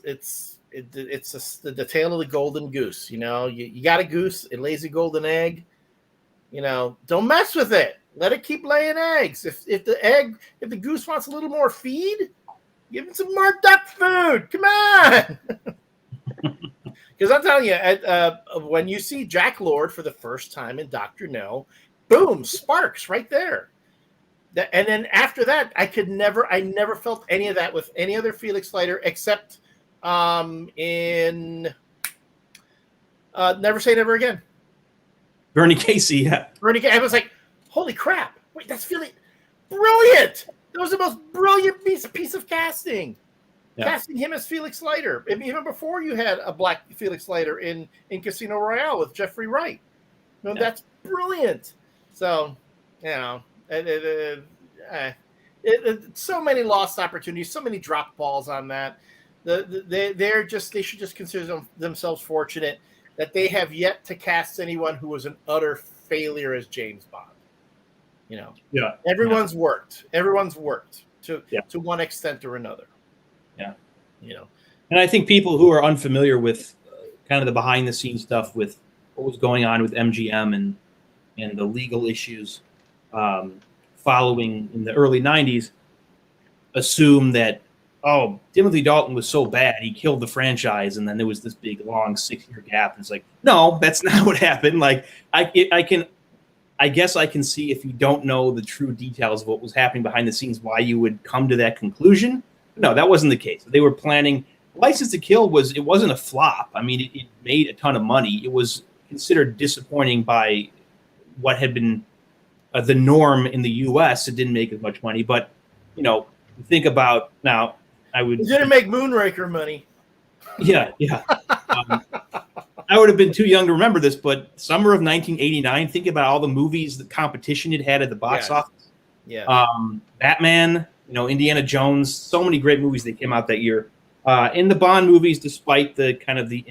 the tail of the golden goose. You got a goose, it lays a golden egg. Don't mess with it. Let it keep laying eggs. If the goose wants a little more feed, give it some more duck food. Come on. Because I'm telling you, when you see Jack Lord for the first time in Dr. No, boom, sparks right there. And then after that, I never felt any of that with any other Felix Leiter except in Never Say Never Again. Bernie Casey, yeah. I was like, holy crap. Wait, that's Felix. Brilliant. That was the most brilliant piece of casting. Yeah. Casting him as Felix Leiter. I mean, even before you had a black Felix Leiter in Casino Royale with Jeffrey Wright. That's brilliant. So, so many lost opportunities, so many drop balls on that. They should just consider themselves fortunate that they have yet to cast anyone who was an utter failure as James Bond. Everyone's worked. Everyone's worked to one extent or another. Yeah. And I think people who are unfamiliar with kind of the behind the scenes stuff with what was going on with MGM and the legal issues following in the early 90s assume that, Timothy Dalton was so bad, he killed the franchise, and then there was this big, long 6-year gap. And it's like, no, that's not what happened. Like, I guess I can see if you don't know the true details of what was happening behind the scenes, why you would come to that conclusion. But no, that wasn't the case. They were planning. License to Kill it wasn't a flop. I mean, it made a ton of money. It was considered disappointing by what had been the norm in the U.S. It didn't make as much money, but think about now. It didn't make Moonraker money. Yeah. I would have been too young to remember this, but summer of 1989. Think about all the movies, the competition it had at the box office. Yeah. Batman, Indiana Jones. So many great movies that came out that year. In the Bond movies, despite the kind of the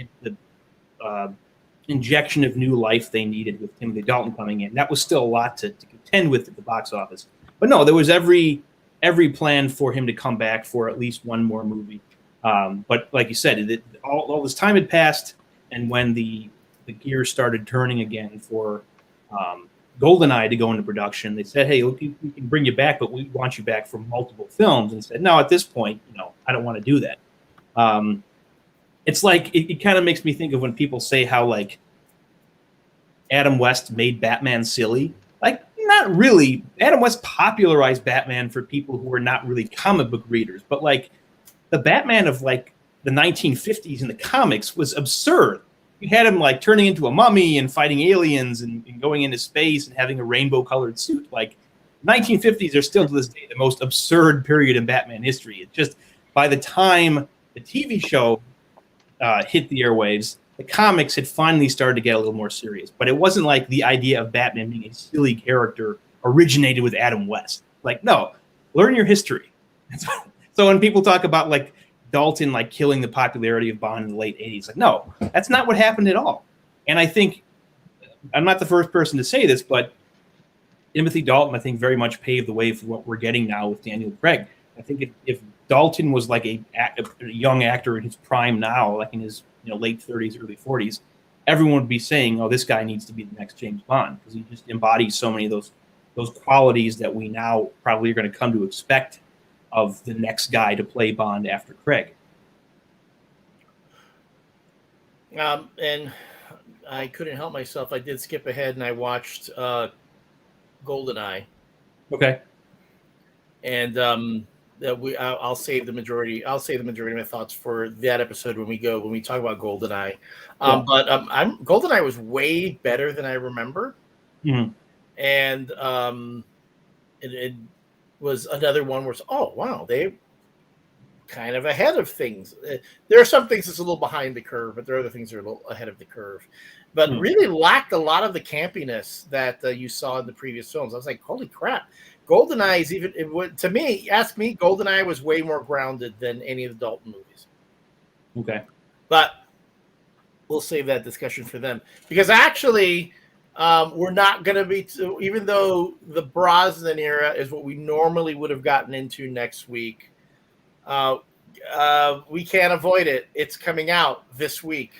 injection of new life they needed with Timothy Dalton coming in, that was still a lot to contend with at the box office. But no, there was every plan for him to come back for at least one more movie. But like you said, all this time had passed, and when the gears started turning again for Goldeneye to go into production, they said, "Hey, look, we can bring you back, but we want you back for multiple films." And said, "No, at this point, I don't want to do that." It's like it kind of makes me think of when people say how like Adam West made Batman silly. Like, not really. Adam West popularized Batman for people who were not really comic book readers, but like the Batman of like the 1950s in the comics was absurd. You had him like turning into a mummy and fighting aliens and going into space and having a rainbow colored suit. Like 1950s are still to this day the most absurd period in Batman history. It's just by the time the TV show hit the airwaves, the comics had finally started to get a little more serious. But it wasn't like the idea of Batman being a silly character originated with Adam West. Like, no, learn your history. So when people talk about like Dalton like killing the popularity of Bond in the late 80s, like, no, that's not what happened at all. And I think I'm not the first person to say this, but Timothy Dalton, I think, very much paved the way for what we're getting now with Daniel Craig. I think if Dalton was like a young actor in his prime now, like in his late 30s, early 40s, everyone would be saying, "Oh, this guy needs to be the next James Bond," because he just embodies so many of those qualities that we now probably are going to come to expect of the next guy to play Bond after Craig. And I couldn't help myself. I did skip ahead and I watched Goldeneye. Okay. And I'll save the majority. I'll save the majority of my thoughts for that episode when we talk about Goldeneye. But Goldeneye was way better than I remember, and it was another one where they kind of ahead of things. There are some things that's a little behind the curve, but there are other things that are a little ahead of the curve. But really lacked a lot of the campiness that you saw in the previous films. I was like, holy crap. Goldeneye is to me, ask me, Goldeneye was way more grounded than any of the Dalton movies. Okay. But we'll save that discussion for them. Because actually, we're not going to be, even though the Brosnan era is what we normally would have gotten into next week, we can't avoid it. It's coming out this week.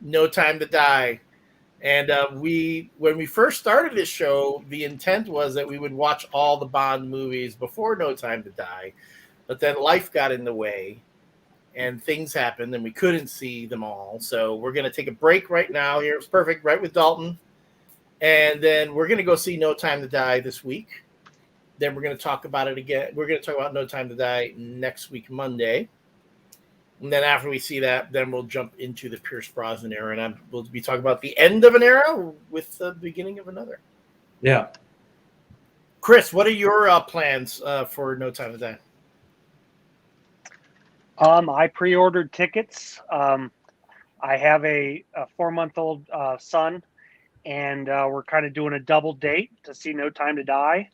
No Time to Die. And when we first started this show, the intent was that we would watch all the Bond movies before No Time to Die. But then life got in the way and things happened and we couldn't see them all. So we're going to take a break right now. Here it's perfect, right with Dalton. And then we're going to go see No Time to Die this week. Then we're going to talk about it again. We're going to talk about No Time to Die next week, Monday. And then after we see that, then we'll jump into the Pierce Brosnan era. And we'll be talking about the end of an era with the beginning of another. Yeah. Chris, what are your plans for No Time to Die? I pre-ordered tickets. I have a 4-month-old son, and we're kind of doing a double date to see No Time to Die.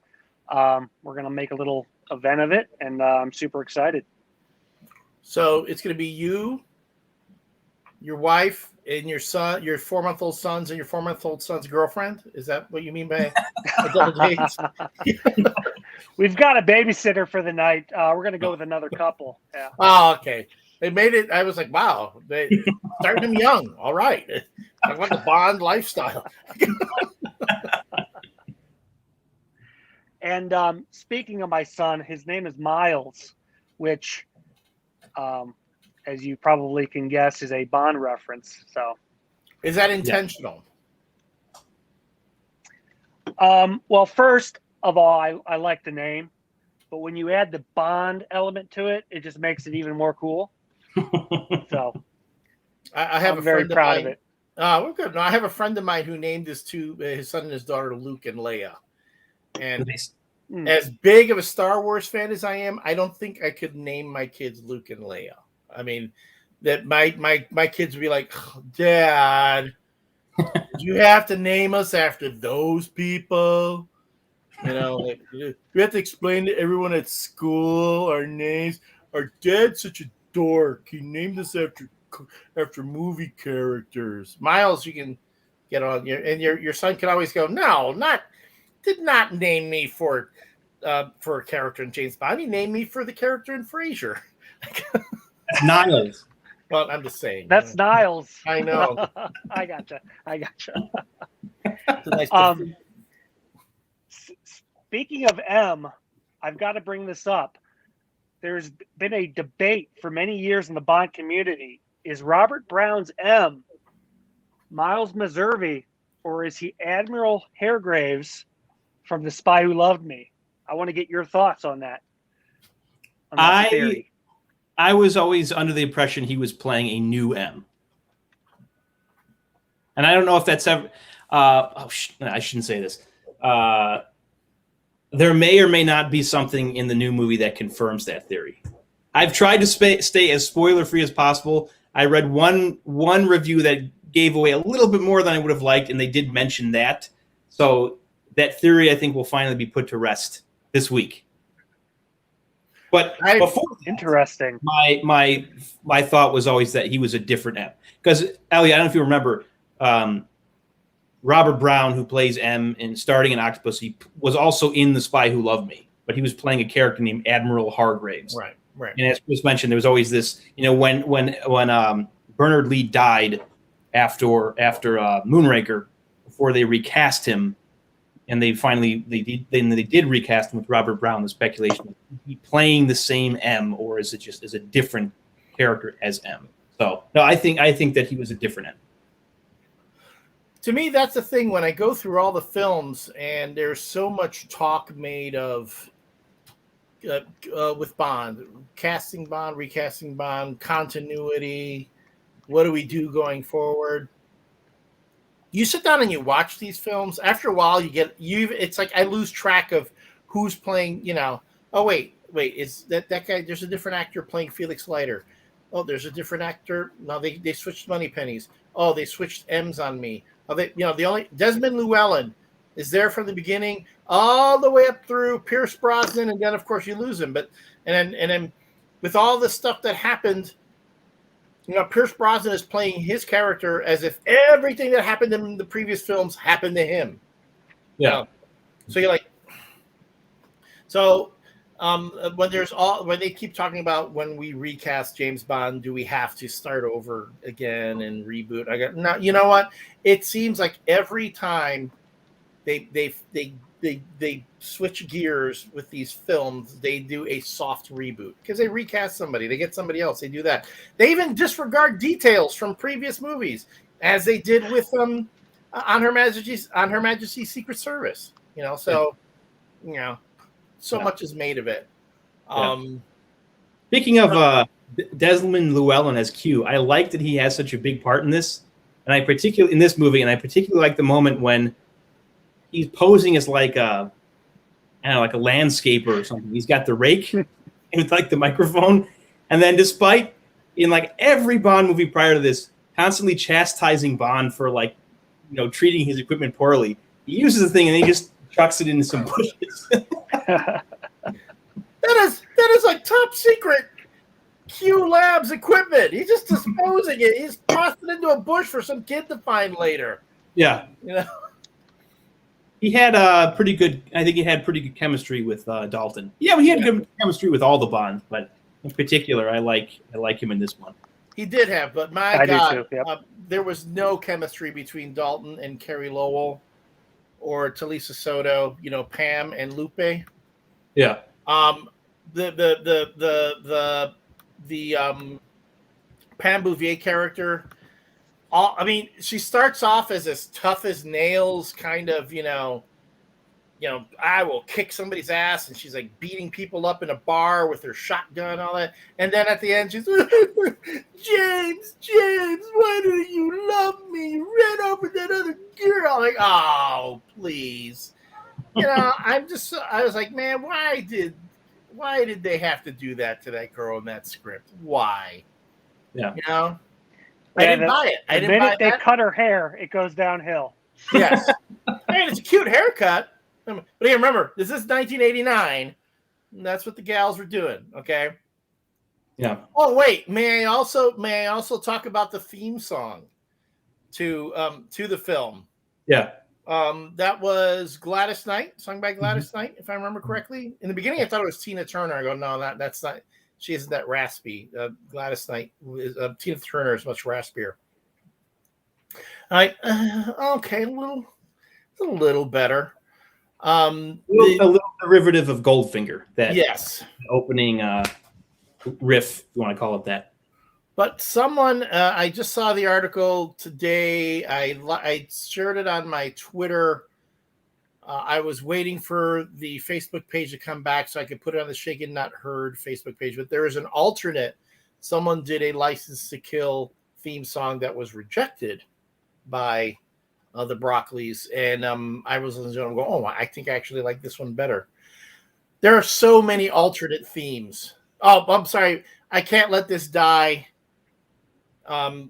We're going to make a little event of it, and I'm super excited. So it's going to be you, your wife, and your son, your 4-month-old sons, and your 4-month-old son's girlfriend. Is that what you mean by a double date? We've got a babysitter for the night. We're going to go with another couple. Yeah. Oh, okay. They made it. I was like, wow, they started them young. All right. I want the Bond lifestyle. And speaking of my son, his name is Miles, which, as you probably can guess, is a Bond reference. So, is that intentional? Well, first of all, I like the name, but when you add the Bond element to it, it just makes it even more cool. So, I have I'm very proud of it. We're good. No, I have a friend of mine who named his son and his daughter Luke and Leia. And as big of a Star Wars fan as I am, I don't think I could name my kids Luke and Leia. I mean, that my kids would be like, oh, Dad, you have to name us after those people. You know, like, we have to explain to everyone at school our names. Our dad's such a dork. He named us after movie characters. Miles, you can get on your son can always go, no, did not name me for a character in James Bond. He named me for the character in Frasier. That's Niles. Well, I'm just saying. That's Niles. I know. I gotcha. It's a nice Speaking of M, I've got to bring this up. There's been a debate for many years in the Bond community. Is Robert Brown's M Miles Meservey, or is he Admiral Hargreaves from The Spy Who Loved Me? I want to get your thoughts on that. Theory. I was always under the impression he was playing a new M. And I don't know if that's ever... I shouldn't say this. There may or may not be something in the new movie that confirms that theory. I've tried to stay as spoiler-free as possible. I read one review that gave away a little bit more than I would have liked, and they did mention that. So that theory, I think, will finally be put to rest this week. But before that, interesting. My thought was always that he was a different M. Because, Ellie, I don't know if you remember, Robert Brown, who plays M in starting in Octopus, he was also in The Spy Who Loved Me, but he was playing a character named Admiral Hargreaves. Right. And as Chris mentioned, there was always this, when Bernard Lee died after Moonraker, before they recast him, and they did recast him with Robert Brown. The speculation was, is he playing the same M, or is it just as a different character as M? So no, I think that he was a different M. To me, that's the thing. When I go through all the films, and there's so much talk made of with Bond, casting Bond, recasting Bond, continuity. What do we do going forward? You sit down and you watch these films. After a while, it's like I lose track of who's playing. Oh wait, is that guy? There's a different actor playing Felix Leiter. Oh, there's a different actor. No, they switched Moneypennies. Oh, they switched M's on me. Oh, the only Desmond Llewellyn is there from the beginning all the way up through Pierce Brosnan, and then of course you lose him. But and then with all the stuff that happened, Pierce Brosnan is playing his character as if everything that happened in the previous films happened to him. Yeah. So you're like, so when they keep talking about when we recast James Bond, do we have to start over again and reboot? I got no. You know what? It seems like every time they switch gears with these films, they do a soft reboot because they recast somebody, they get somebody else, they do that. They even disregard details from previous movies, as they did with on Her Majesty's Secret Service. So much is made of it. Speaking of Desmond Llewellyn as Q, I like that he has such a big part in this, and I particularly like the moment when he's posing as like a landscaper or something. He's got the rake with like the microphone, and then despite in like every Bond movie prior to this, constantly chastising Bond for treating his equipment poorly, he uses the thing and he just chucks it into some bushes. That is like top secret Q Labs equipment. He's just disposing it. He's tossed it into a bush for some kid to find later. Yeah. He had pretty good chemistry with Dalton. Yeah, he had good chemistry with all the Bonds, but in particular, I like him in this one. He did have, but my God, there was no chemistry between Dalton and Kerry Lowell or Talisa Soto. Pam and Lupe. Yeah. The Pam Bouvier character. She starts off as tough as nails, kind of, I will kick somebody's ass, and she's like beating people up in a bar with her shotgun and all that. And then at the end, she's James, why do you love me? Ran over that other girl. Like, oh, please. I was like, man, why did they have to do that to that girl in that script? Why? Yeah. I didn't buy it. The minute they cut her hair, it goes downhill. Yes. It's a cute haircut. But remember, this is 1989. And that's what the gals were doing. Okay. Yeah. Oh, wait. May I also talk about the theme song to the film? Yeah. That was Gladys Knight, sung by Gladys Knight, if I remember correctly. In the beginning, I thought it was Tina Turner. I go, no, that's not. She isn't that raspy. Gladys Knight, Tina Turner is much raspier. Okay, a little better. A little derivative of Goldfinger. That opening riff, if you want to call it that. But someone, I just saw the article today. I shared it on my Twitter. I was waiting for the Facebook page to come back so I could put it on the Shaken Not Heard Facebook page. But there is an alternate. Someone did a License to Kill theme song that was rejected by the Broccoli's. And I was listening to it and go, oh, I think I actually like this one better. There are so many alternate themes. Oh, I'm sorry. I Can't Let This Die. The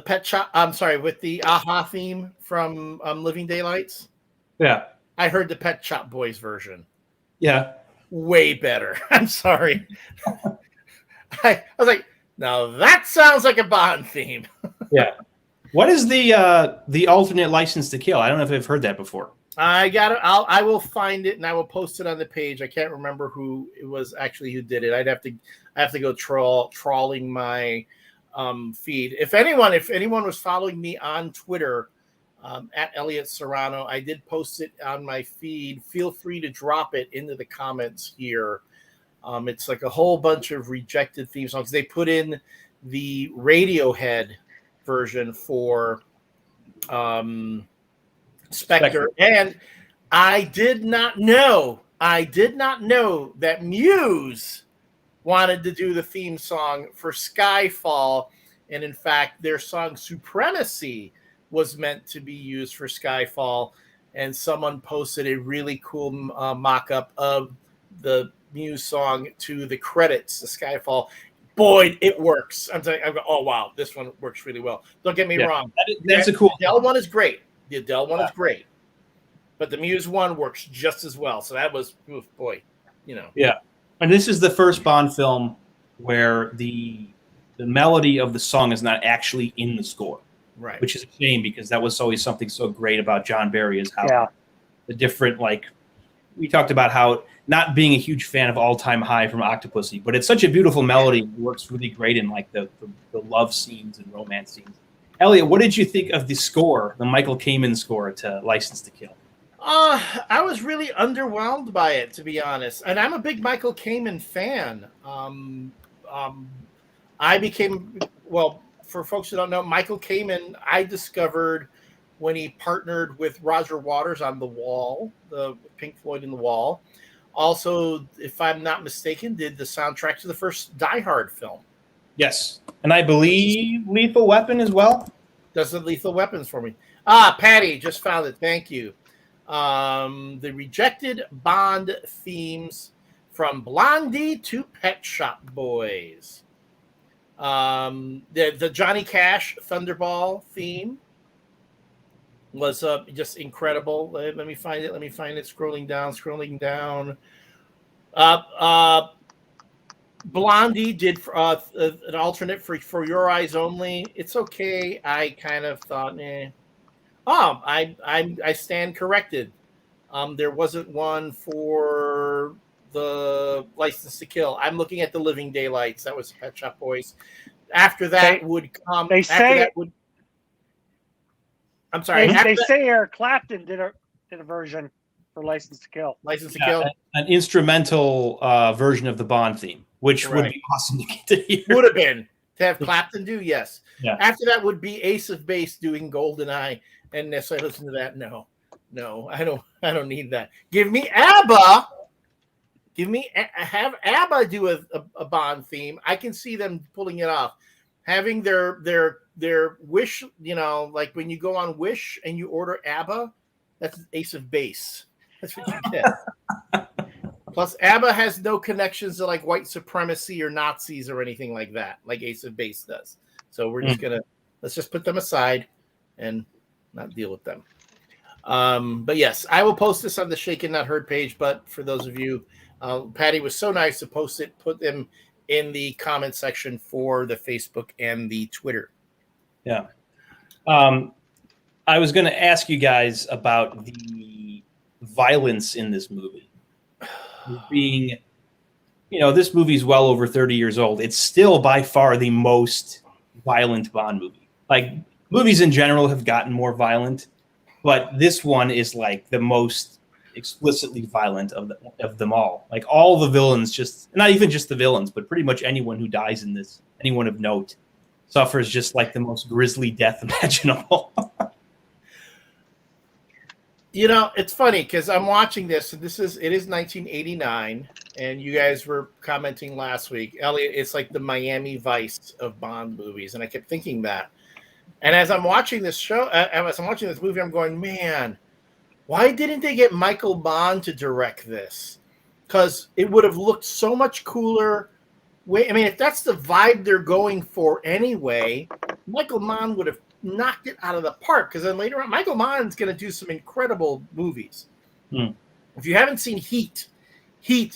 Pet Shop. I'm sorry, with the Aha theme from Living Daylights. Yeah. I heard the Pet Shop Boys version. Yeah. Way better. I'm sorry. I was like, now that sounds like a Bond theme. Yeah. What is the alternate License to Kill? I don't know if I've heard that before. I got it. I will find it and I will post it on the page. I can't remember who it was actually who did it. I have to go trawling my feed. If anyone was following me on Twitter at Elliot Serrano, I did post it on my feed. Feel free to drop it into the comments here. It's like a whole bunch of rejected theme songs. They put in the Radiohead version for Spectre. And I did not know that Muse wanted to do the theme song for Skyfall. And in fact, their song Supremacy was meant to be used for Skyfall. And someone posted a really cool mock-up of the Muse song to the credits, the Skyfall. Boy, it works. I'm going, oh, wow, this one works really well. Don't get me wrong. That's a cool The Adele one is great. The Adele one is great. But the Muse one works just as well. So that was, boy, Yeah. And this is the first Bond film where the melody of the song is not actually in the score. Right. Which is a shame because that was always something so great about John Barry is how the different we talked about how not being a huge fan of All Time High from Octopussy, but it's such a beautiful melody. It works really great in like the love scenes and romance scenes. Elliot, what did you think of the score, the Michael Kamen score to License to Kill? I was really underwhelmed by it, to be honest. And I'm a big Michael Kamen fan. I became, well, for folks who don't know, Michael Kamen, I discovered when he partnered with Roger Waters on The Wall, the Pink Floyd in The Wall. Also, if I'm not mistaken, did the soundtrack to the first Die Hard film. Yes. And I believe Lethal Weapon as well. Does the Lethal Weapons for me. Patty, just found it. Thank you. The rejected Bond themes from Blondie to Pet Shop Boys. The Johnny Cash Thunderball theme was just incredible. Let me find it. Scrolling down. Blondie did an alternate for Your Eyes Only. It's okay. I kind of thought, I stand corrected. There wasn't one for the License to Kill. I'm looking at the Living Daylights. That was Pet Shop Boys. After that would come. I'm sorry. They say Eric Clapton did a version for License to Kill. License to Kill. An instrumental version of the Bond theme, which would be awesome to get to hear. Would have been to have Clapton do, yes. Yeah. After that would be Ace of Base doing Goldeneye, and as I listen to that, no, I don't need that. Give me ABBA. Have ABBA do a Bond theme. I can see them pulling it off. Having their Wish, like when you go on Wish and you order ABBA, that's Ace of Base. That's what you get. Plus, ABBA has no connections to like white supremacy or Nazis or anything like that, like Ace of Base does. So we're just let's just put them aside and not deal with them. But yes, I will post this on the Shaken Not Heard page. But for those of you, Patty was so nice to post it, put them in the comment section for the Facebook and the Twitter. Yeah. I was going to ask you guys about the violence in this movie. Being, this movie's well over 30 years old. It's still by far the most violent Bond movie. Like, movies in general have gotten more violent, but this one is like the most explicitly violent of them all. Like, all the villains, not even just the villains, but pretty much anyone who dies in this, anyone of note, suffers just like the most grisly death imaginable. It's funny because I'm watching this, and it is 1989, and you guys were commenting last week, Elliot, it's like the Miami Vice of Bond movies, and I kept thinking that. And as I'm watching this show, as I'm watching this movie, I'm going, man, why didn't they get Michael Bond to direct this? Because it would have looked so much cooler. If that's the vibe they're going for anyway, Michael Bond would have knocked it out of the park. Because then later on, Michael Bond's going to do some incredible movies. If you haven't seen Heat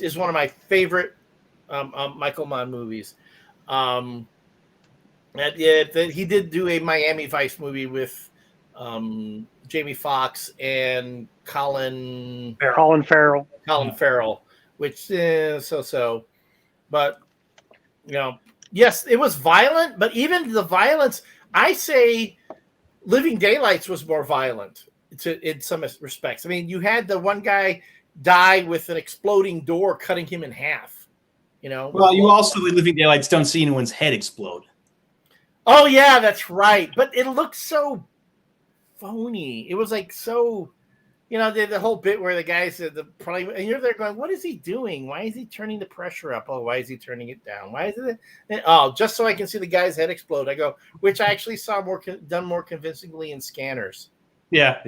is one of my favorite Michael Bond movies. He did do a Miami Vice movie with Jamie Foxx and Colin Farrell, which is so. But yes, it was violent. But even the violence, I say, Living Daylights was more violent in some respects. I mean, you had the one guy die with an exploding door cutting him in half. Well, you also in Living Daylights don't see anyone's head explode. Oh yeah, that's right. But it looked so phony. It was like so, the whole bit where the guy said and you're there going, what is he doing? Why is he turning the pressure up? Oh, why is he turning it down? Why is it? Oh, just so I can see the guy's head explode. I go, which I actually saw done more convincingly in Scanners. Yeah.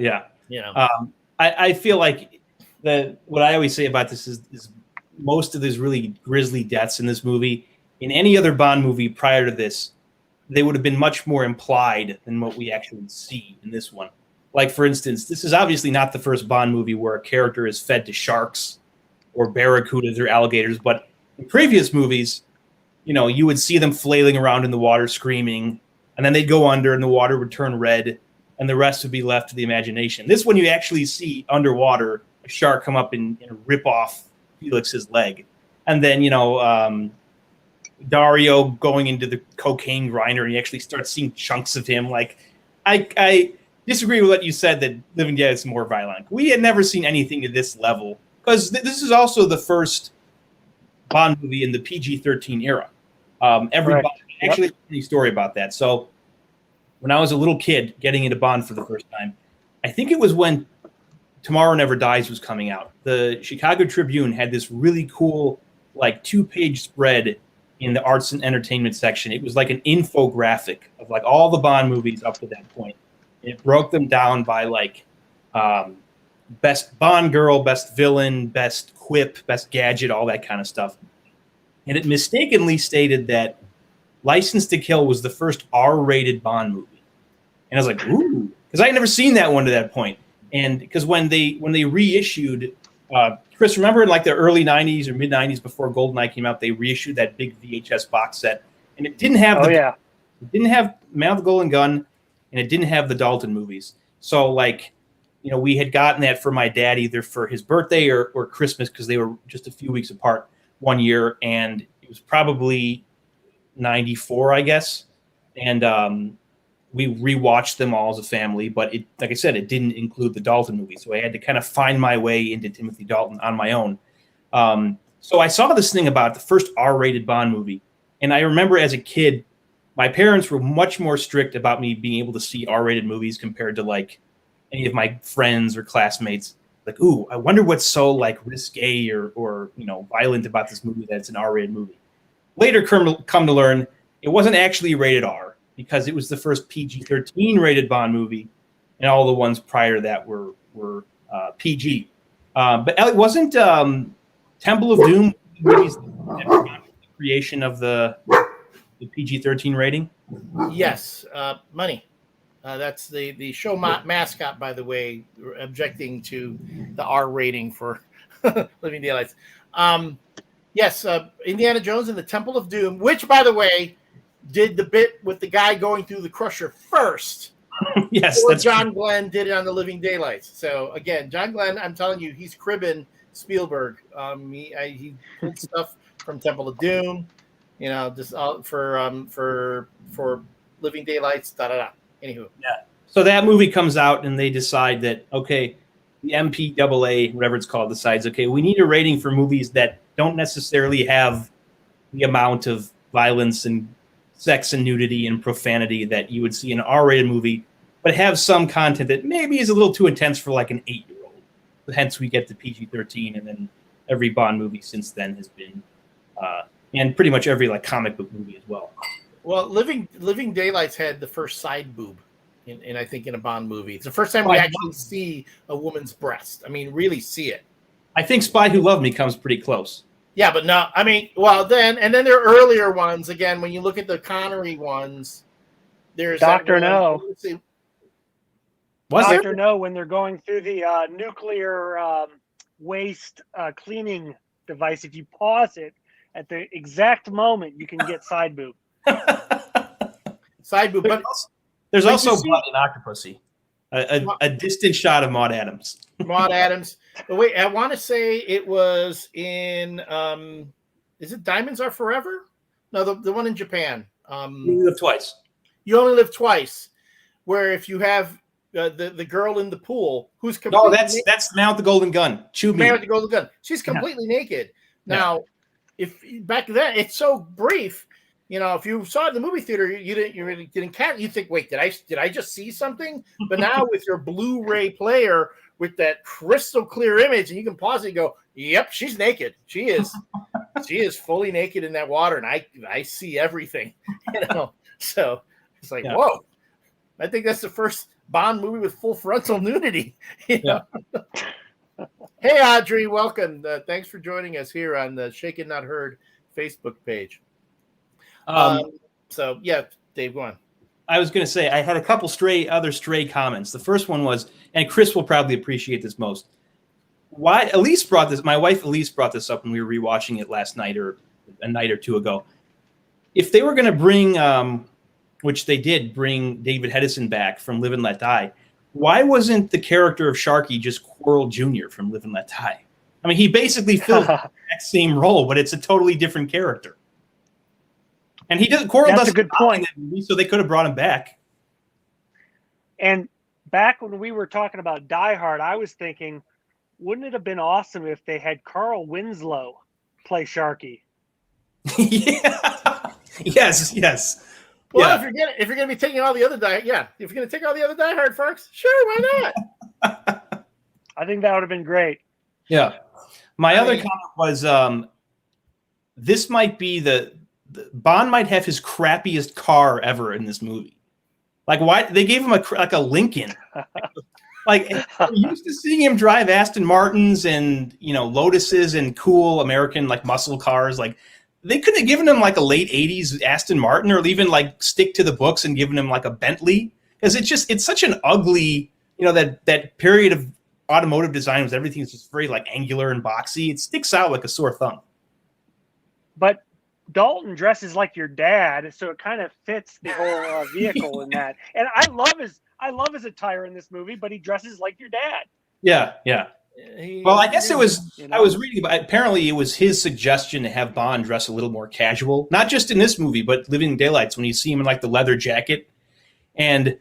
I feel like what I always say about this is most of these really grisly deaths in this movie, in any other Bond movie prior to this, they would have been much more implied than what we actually see in this one. Like, for instance, this is obviously not the first Bond movie where a character is fed to sharks or barracudas or alligators, but in previous movies, you would see them flailing around in the water screaming, and then they'd go under and the water would turn red, and the rest would be left to the imagination. This one you actually see underwater a shark come up and rip off Felix's leg. And then, Dario going into the cocaine grinder, and you actually start seeing chunks of him. Like, I disagree with what you said that Living Dead is more violent. We had never seen anything to this level, because this is also the first Bond movie in the PG-13 era. Everybody actually has a funny story about that. So when I was a little kid getting into Bond for the first time, I think it was when Tomorrow Never Dies was coming out. The Chicago Tribune had this really cool, like, 2-page spread in the arts and entertainment section. It was like an infographic of like all the Bond movies up to that point. It broke them down by like best Bond girl, best villain, best quip, best gadget, all that kind of stuff. And it mistakenly stated that License to Kill was the first R-rated Bond movie. And I was like, ooh, because I had never seen that one to that point. And because when they reissued, Chris, remember in like the early 90s or mid 90s before Goldeneye came out, they reissued that big VHS box set, and it didn't have it didn't have Man with the Golden Gun, and it didn't have the Dalton movies. So like, we had gotten that for my dad either for his birthday or Christmas, because they were just a few weeks apart one year, and it was probably 94, I guess. And we rewatched them all as a family, but it, like I said, it didn't include the Dalton movie. So I had to kind of find my way into Timothy Dalton on my own. So I saw this thing about the first R-rated Bond movie. And I remember as a kid, my parents were much more strict about me being able to see R-rated movies compared to like any of my friends or classmates. Like, ooh, I wonder what's so like risque or violent about this movie that it's an R-rated movie. Later come to learn it wasn't actually rated R, because it was the first PG-13 rated Bond movie, and all the ones prior to that were PG. But Elliot, wasn't Temple of Doom movies the creation of the PG-13 rating? Yes, Money. That's the show mascot, by the way, objecting to the R rating for Living Daylights. Yes, Indiana Jones and the Temple of Doom, which, by the way, did the bit with the guy going through the crusher first. Yes, that's John Glenn did it on the Living Daylights. So again, John Glenn, I'm telling you, he's cribbing Spielberg. He pulled stuff from Temple of Doom, just for Living Daylights. Anywho, yeah. So that movie comes out, and they decide that the MPAA, whatever it's called, decides we need a rating for movies that don't necessarily have the amount of violence and sex and nudity and profanity that you would see in an R-rated movie, but have some content that maybe is a little too intense for like an 8-year-old. Hence, we get the PG-13, and then every Bond movie since then has been, and pretty much every like comic book movie as well. Well, Living Daylights had the first side boob, I think in a Bond movie. It's the first time we actually see a woman's breast. I mean, really see it. I think Spy Who Loved Me comes pretty close. Yeah, but no, I mean, then there are earlier ones. Again, when you look at the Connery ones, there's Dr. No. Was Dr. there? No, when they're going through the nuclear waste cleaning device, if you pause it at the exact moment, you can get side boob. Side boob. But there's also Blood and Octopussy. A distant shot of Maud Adams. Maud Adams. But wait, I want to say it was in. Is it Diamonds Are Forever? No, the one in Japan. You Only Live Twice. You Only Live Twice. Where if you have the girl in the pool who's completely that's Man with the Golden Gun. Man with the Golden Gun. She's completely naked. Now, if back then it's so brief. If you saw it in the movie theater, you really didn't catch. You think, wait, did I just see something? But now with your Blu-ray player with that crystal clear image, and you can pause it and go, "Yep, she's naked. She is fully naked in that water, and I see everything." So it's like, whoa! I think that's the first Bond movie with full frontal nudity. Hey, Audrey, welcome. Thanks for joining us here on the Shaken Not Heard Facebook page. So yeah, Dave, go on. I was going to say I had a couple other stray comments. The first one was, and Chris will probably appreciate this most. My wife Elise brought this up when we were rewatching it last night or a night or two ago. If they were going to bring, which they did, bring David Hedison back from Live and Let Die, why wasn't the character of Sharky just Quirrell Jr. from Live and Let Die? I mean, he basically fills the exact same role, but it's a totally different character. And he doesn't. Quirrell That's doesn't a good point. in that movie, so they could have brought him back. And back when we were talking about Die Hard, I was thinking, wouldn't it have been awesome if they had Carl Winslow play Sharky? Yeah. Yes. Well, Yeah. if you're gonna be taking all the other if you're gonna take all the other Die Hard folks, sure, why not? I think that would have been great. Yeah. My other comment was this might be the Bond might have his crappiest car ever in this movie. Like, why they gave him a Lincoln? Like, I'm used to seeing him drive Aston Martins and Lotuses and cool American like muscle cars. Like, they could have given him like a late '80s Aston Martin, or even like stick to the books and given him like a Bentley, because it's such an ugly that period of automotive design was everything's just very like angular and boxy. It sticks out like a sore thumb. But Dalton dresses like your dad, so it kind of fits the whole vehicle in that. And I love his attire in this movie, but he dresses like your dad. Yeah. Well, I guess it was. I was reading about. Apparently, it was his suggestion to have Bond dress a little more casual, not just in this movie, but Living Daylights, when you see him in like the leather jacket. And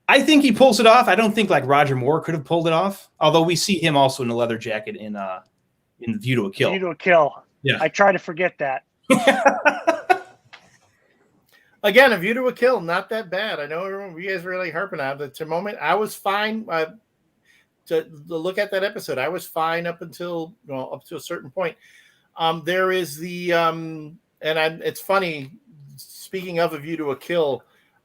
I think he pulls it off. I don't think like Roger Moore could have pulled it off, although we see him also in a leather jacket in View to a Kill. View to a Kill. Yeah, I try to forget that. Again, A View to a Kill, not that bad. I know you guys are really harping on it, but to the moment I was fine. To look at that episode, I was fine up until a certain point. There is the it's funny. Speaking of A View to a Kill,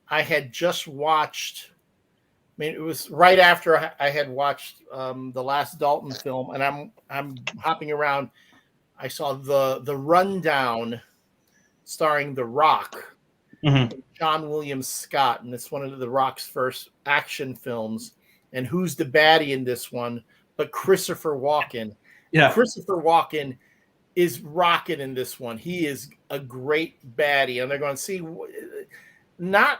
I had just watched. I mean, it was right after I had watched the last Dalton film, and I'm hopping around. I saw the Rundown, starring The Rock, John William Scott, and it's one of The Rock's first action films. And who's the baddie in this one? But Christopher Walken. Yeah, Christopher Walken is rocking in this one. He is a great baddie, and they're going to see not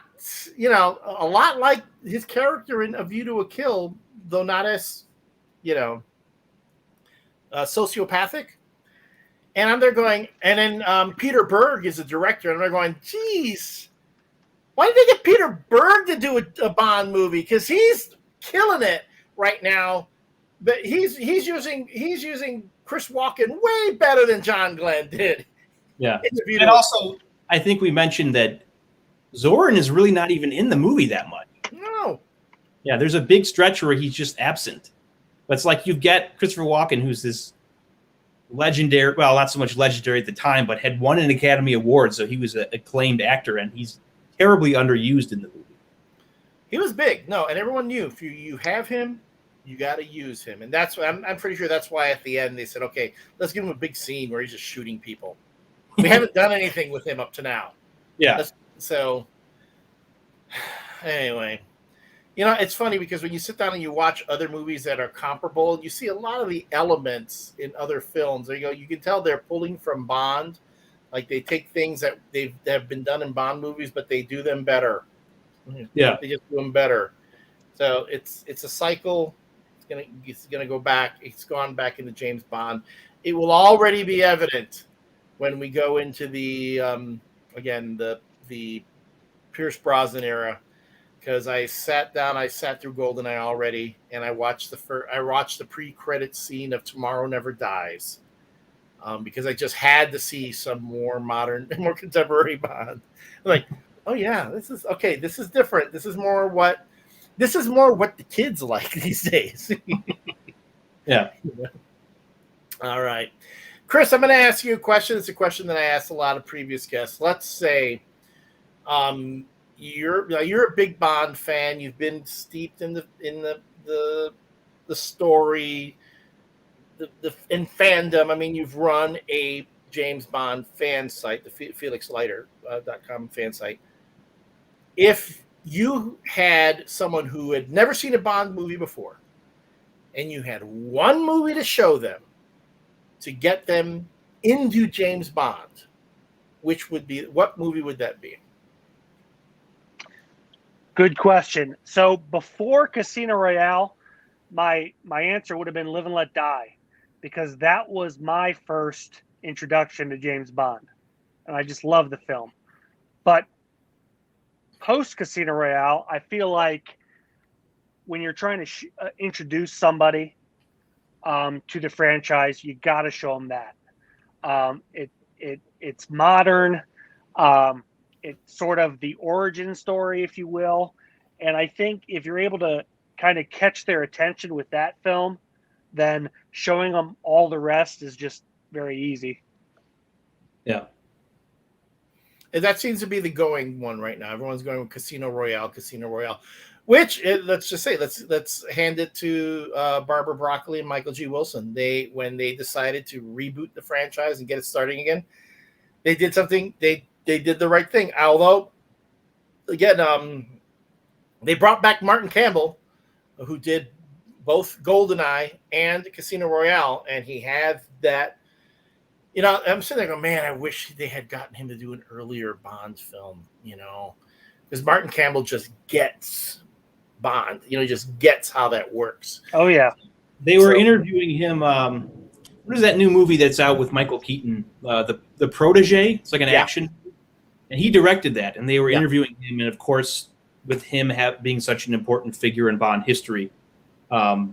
a lot like his character in A View to a Kill, though not as sociopathic. And I'm there going, and then Peter Berg is the director, and they're going, geez, why did they get Peter Berg to do a Bond movie? Because he's killing it right now, but he's using Chris Walken way better than John Glenn did. Yeah, and also I think we mentioned that Zorin is really not even in the movie that much. No. Yeah, there's a big stretch where he's just absent. But it's like you get Christopher Walken, who's this legendary, well, not so much legendary at the time, but had won an Academy Award, so he was an acclaimed actor, and he's terribly underused in the movie. He was big, no, and everyone knew if you have him, you got to use him, and that's I'm pretty sure that's why at the end they said, okay, let's give him a big scene where he's just shooting people. We haven't done anything with him up to now. Yeah. So anyway, it's funny because when you sit down and you watch other movies that are comparable, you see a lot of the elements in other films. There you go. You can tell they're pulling from Bond, like they take things that have been done in Bond movies, but they do them better. Yeah, they just do them better. So it's a cycle. It's gonna go back. It's gone back into James Bond. It will already be evident when we go into the the Pierce Brosnan era, because I sat through Goldeneye already, and I watched the pre-credit scene of Tomorrow Never Dies, because I just had to see some more modern, more contemporary Bond. Like, oh yeah, this is okay. This is different. This is more what the kids like these days. Yeah. All right, Chris, I'm going to ask you a question. It's a question that I asked a lot of previous guests. Let's say, you're a big Bond fan. You've been steeped in the story, in fandom. I mean, you've run a James Bond fan site, the FelixLeiter.com fan site. If you had someone who had never seen a Bond movie before, and you had one movie to show them to get them into James Bond, what movie would that be? Good question. So before Casino Royale, my answer would have been Live and Let Die, because that was my first introduction to James Bond, and I just love the film. But post Casino Royale, I feel like when you're trying to introduce somebody to the franchise, you got to show them that. It's modern. It's sort of the origin story, if you will. And I think if you're able to kind of catch their attention with that film, then showing them all the rest is just very easy. Yeah. And that seems to be the going one right now. Everyone's going with Casino Royale, which let's just say, let's hand it to Barbara Broccoli and Michael G. Wilson. When they decided to reboot the franchise and get it starting again, they did something. They did the right thing. Although, again, they brought back Martin Campbell, who did both Goldeneye and Casino Royale, and he had that. I'm sitting there going, man, I wish they had gotten him to do an earlier Bond film, because Martin Campbell just gets Bond, just gets how that works. Oh, yeah. They were interviewing him. What is that new movie that's out with Michael Keaton? The Protege? It's like an action. And he directed that, and they were interviewing him. And, of course, with him being such an important figure in Bond history, and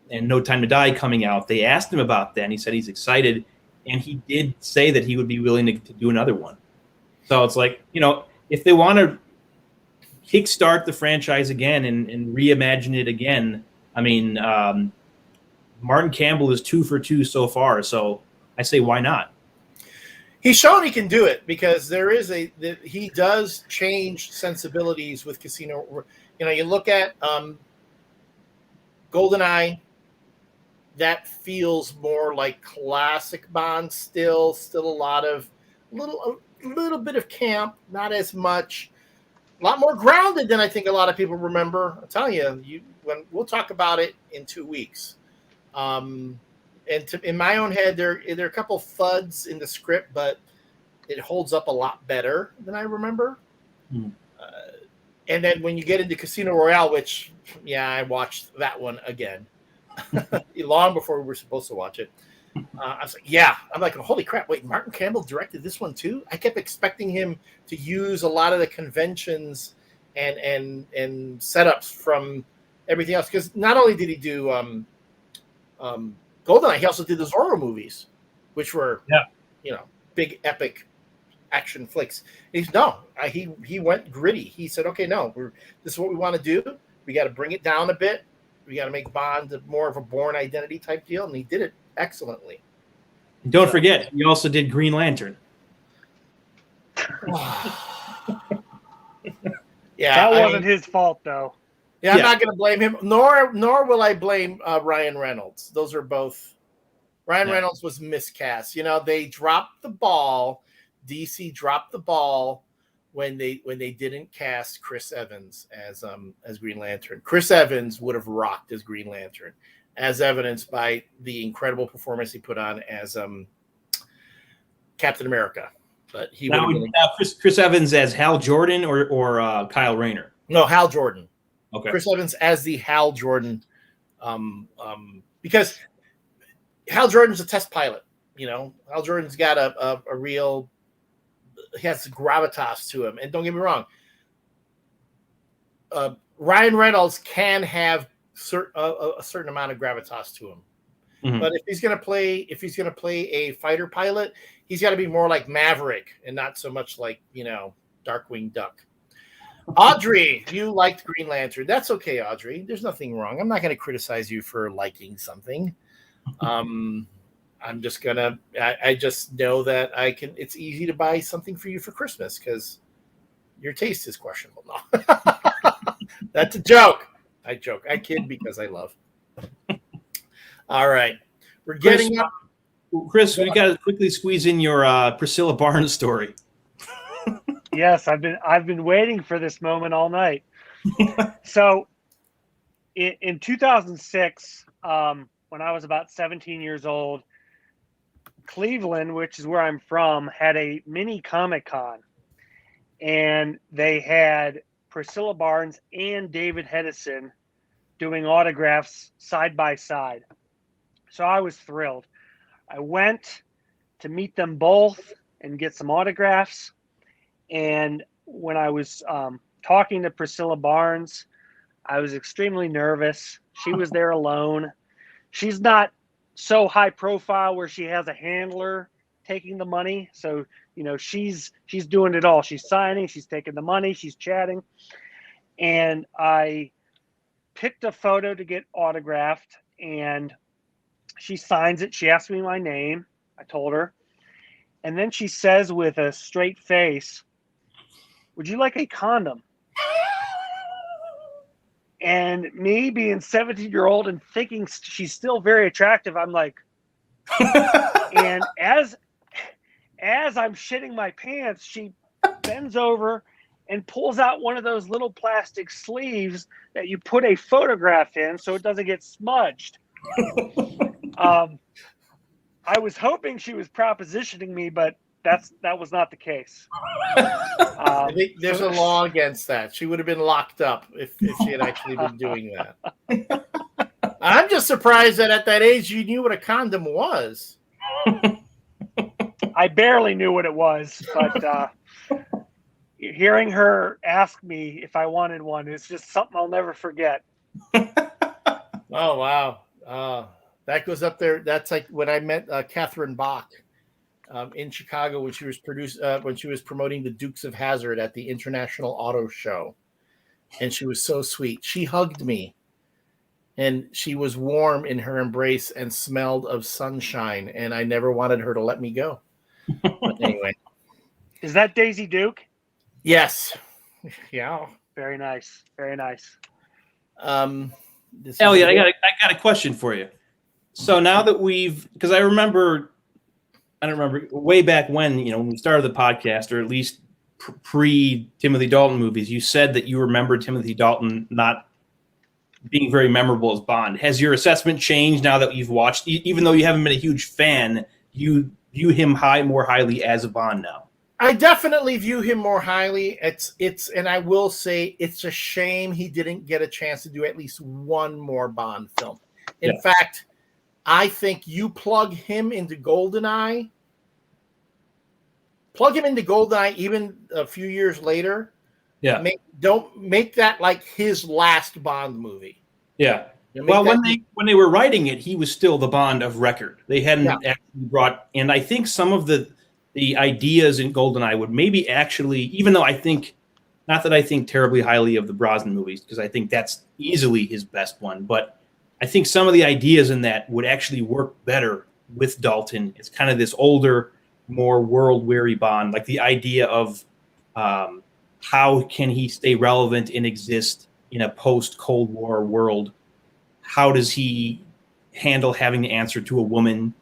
No Time to Die coming out, they asked him about that, and he said he's excited. And he did say that he would be willing to do another one. So it's like, if they want to kickstart the franchise again and reimagine it again, I mean, Martin Campbell is 2 for 2 so far. So I say, why not? He's shown he can do it, because he does change sensibilities with Casino. You look at GoldenEye. That feels more like classic Bond still a little bit of camp, not as much, a lot more grounded than I think a lot of people remember. I'll tell you, we'll talk about it in 2 weeks. In my own head, there are a couple thuds in the script, but it holds up a lot better than I remember. And then when you get into Casino Royale, which, I watched that one again. Long before we were supposed to watch it. I was like, I'm like, holy crap, wait, Martin Campbell directed this one too? I kept expecting him to use a lot of the conventions and setups from everything else, because not only did he do GoldenEye, he also did the Zorro movies, which were big epic action flicks. He went gritty. He said, okay, this is what we want to do. We got to bring it down a bit. We got to make Bond more of a Bourne Identity type deal, and he did it excellently. And don't forget, he also did Green Lantern. That wasn't his fault, though. I'm not going to blame him, nor will I blame Ryan Reynolds. Those are both. Ryan Reynolds was miscast. They dropped the ball. DC dropped the ball when they didn't cast Chris Evans as Green Lantern. Chris Evans would have rocked as Green Lantern, as evidenced by the incredible performance he put on as Captain America. But he Chris Evans as Hal Jordan or Kyle Rayner? No, Hal Jordan. Okay. Chris Evans as the Hal Jordan, because Hal Jordan's a test pilot. Hal Jordan's got a real. He has gravitas to him, and don't get me wrong. Ryan Reynolds can have a certain amount of gravitas to him, but if he's going to play a fighter pilot, he's got to be more like Maverick and not so much like Darkwing Duck. Audrey, you liked Green Lantern. That's okay, Audrey. There's nothing wrong. I'm not going to criticize you for liking something. I'm just gonna. I just know that I can. It's easy to buy something for you for Christmas because your taste is questionable. No, that's a joke. I joke. I kid because I love. All right, we're getting up. Chris, we got to quickly squeeze in your Priscilla Barnes story. Yes, I've been waiting for this moment all night. So, in 2006, when I was about 17 years old. Cleveland, which is where I'm from, had a mini Comic-Con, and they had Priscilla Barnes and David Hedison doing autographs side by side. So I was thrilled. I went to meet them both and get some autographs. And when I was talking to Priscilla Barnes, I was extremely nervous. She was there alone. She's not so high profile where she has a handler taking the money. So, she's doing it all. She's signing, she's taking the money, she's chatting. And I picked a photo to get autographed, and she signs it. She asked me my name. I told her. And then she says with a straight face, "Would you like a condom?" And me being 17-year-old and thinking she's still very attractive, I'm like, and as I'm shitting my pants, she bends over and pulls out one of those little plastic sleeves that you put a photograph in so it doesn't get smudged. I was hoping she was propositioning me, but that was not the case. I think there's a law against that. She would have been locked up if she had actually been doing that. I'm just surprised that at that age you knew what a condom was. I barely knew what it was, but hearing her ask me if I wanted one is just something I'll never forget. Oh, wow. That goes up there. That's like when I met Catherine Bach in Chicago when she was promoting the Dukes of Hazzard at the International Auto Show, and she was so sweet. She hugged me, and she was warm in her embrace and smelled of sunshine, and I never wanted her to let me go. But anyway, is that Daisy Duke? Yes. Yeah. Very nice. Very nice. Elliot, I got a question for you. So now that because I don't remember way back when, when we started the podcast, or at least pre Timothy Dalton movies, you said that you remember Timothy Dalton not being very memorable as Bond. Has your assessment changed now that you've watched, even though you haven't been a huge fan, you view him more highly as a Bond now? I definitely view him more highly. And I will say it's a shame he didn't get a chance to do at least one more Bond film. In fact, I think you plug him into Goldeneye even a few years later. Yeah. Don't make that like his last Bond movie. Yeah. Well, when they were writing it, he was still the Bond of record. They hadn't actually brought, and I think some of the ideas in Goldeneye would maybe actually, even though not that I think terribly highly of the Brosnan movies, because I think that's easily his best one, but I think some of the ideas in that would actually work better with Dalton. It's kind of this older, more world-weary Bond, like the idea of how can he stay relevant and exist in a post-Cold War world? How does he handle having to answer to a woman?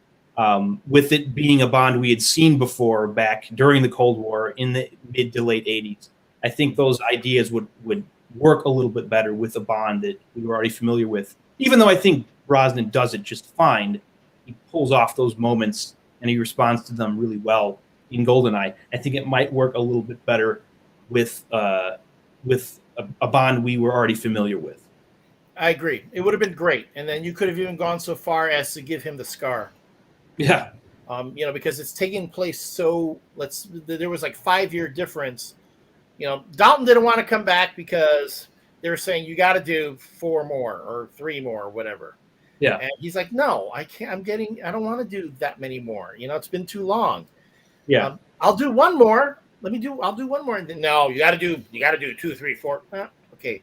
With it being a Bond we had seen before back during the Cold War in the mid to late 80s. I think those ideas would work a little bit better with a Bond that we were already familiar with. Even though I think Brosnan does it just fine, he pulls off those moments and he responds to them really well in Goldeneye. I think it might work a little bit better with a Bond we were already familiar with. I agree. It would have been great. And then you could have even gone so far as to give him the scar. Yeah. Because it's taking place there was like 5-year difference. Dalton didn't want to come back because they were saying you got to do 4 more or 3 more or whatever. Yeah. And he's like, no, I can't. I don't want to do that many more. It's been too long. Yeah. I'll do one more. I'll do one more. And then, no, you got to do 2, 3, 4. Okay.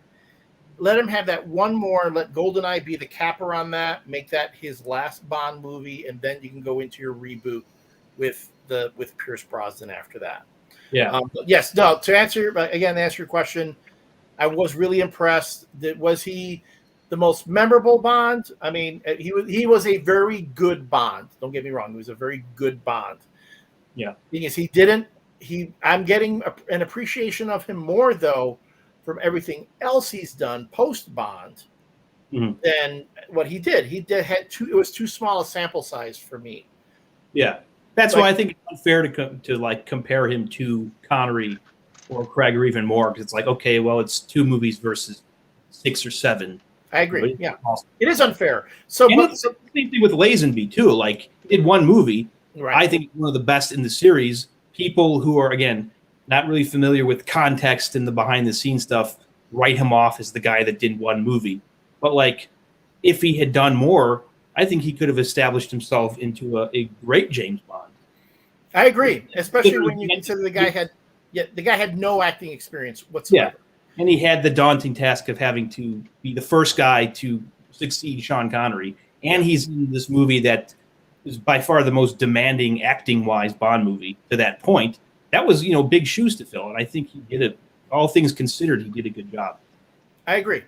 Let him have that one more. Let Goldeneye be the capper on that. Make that his last Bond movie, and then you can go into your reboot with Pierce Brosnan after that. Yeah. Yes. No. To answer your question, I was really impressed. Was he the most memorable Bond? I mean, he was a very good Bond. Don't get me wrong. He was a very good Bond. Yeah. Thing is, I'm getting an appreciation of him more though, from everything else he's done post Bond than what he did. It was too small a sample size for me. Yeah. That's why I think it's unfair to compare him to Connery for Craig or even more, because it's like, okay, well, it's 2 movies versus 6 or 7. I agree. You know, Yeah, awesome. it is unfair. So, And but, it's the same thing with Lazenby too. Like, he did 1 movie. right. I think one of the best in the series. People who are, again, not really familiar with context and the behind the scenes stuff write him off as the guy that did 1 movie. But like, if he had done more, I think he could have established himself into a great James Bond. I agree, especially when you consider the guy had no acting experience whatsoever. Yeah, and he had the daunting task of having to be the first guy to succeed Sean Connery, and he's in this movie that is by far the most demanding acting-wise Bond movie to that point. That was, big shoes to fill, and I think he did it. All things considered, he did a good job. I agree.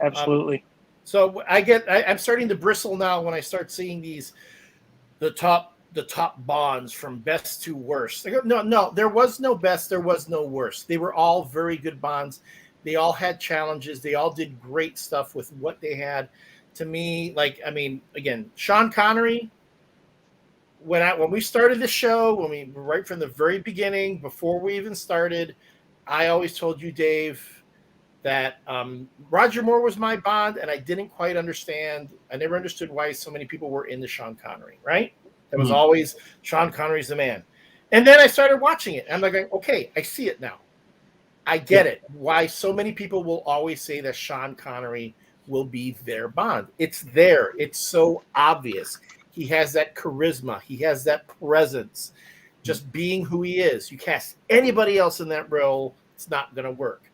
Absolutely. So I'm starting to bristle now when I start seeing the top Bonds from best to worst. I go, no, there was no best, there was no worst. They were all very good Bonds. They all had challenges. They all did great stuff with what they had. To me, again, Sean Connery. When we started the show, right from the very beginning, before we even started, I always told you, Dave, that Roger Moore was my Bond, and I didn't quite understand. I never understood why so many people were into Sean Connery, right? That was always Sean Connery's the man. And then I started watching it, and I'm like, okay, I see it now. I get it. Why so many people will always say that Sean Connery will be their Bond. It's there. It's so obvious. He has that charisma. He has that presence. Just being who he is. You cast anybody else in that role, it's not going to work.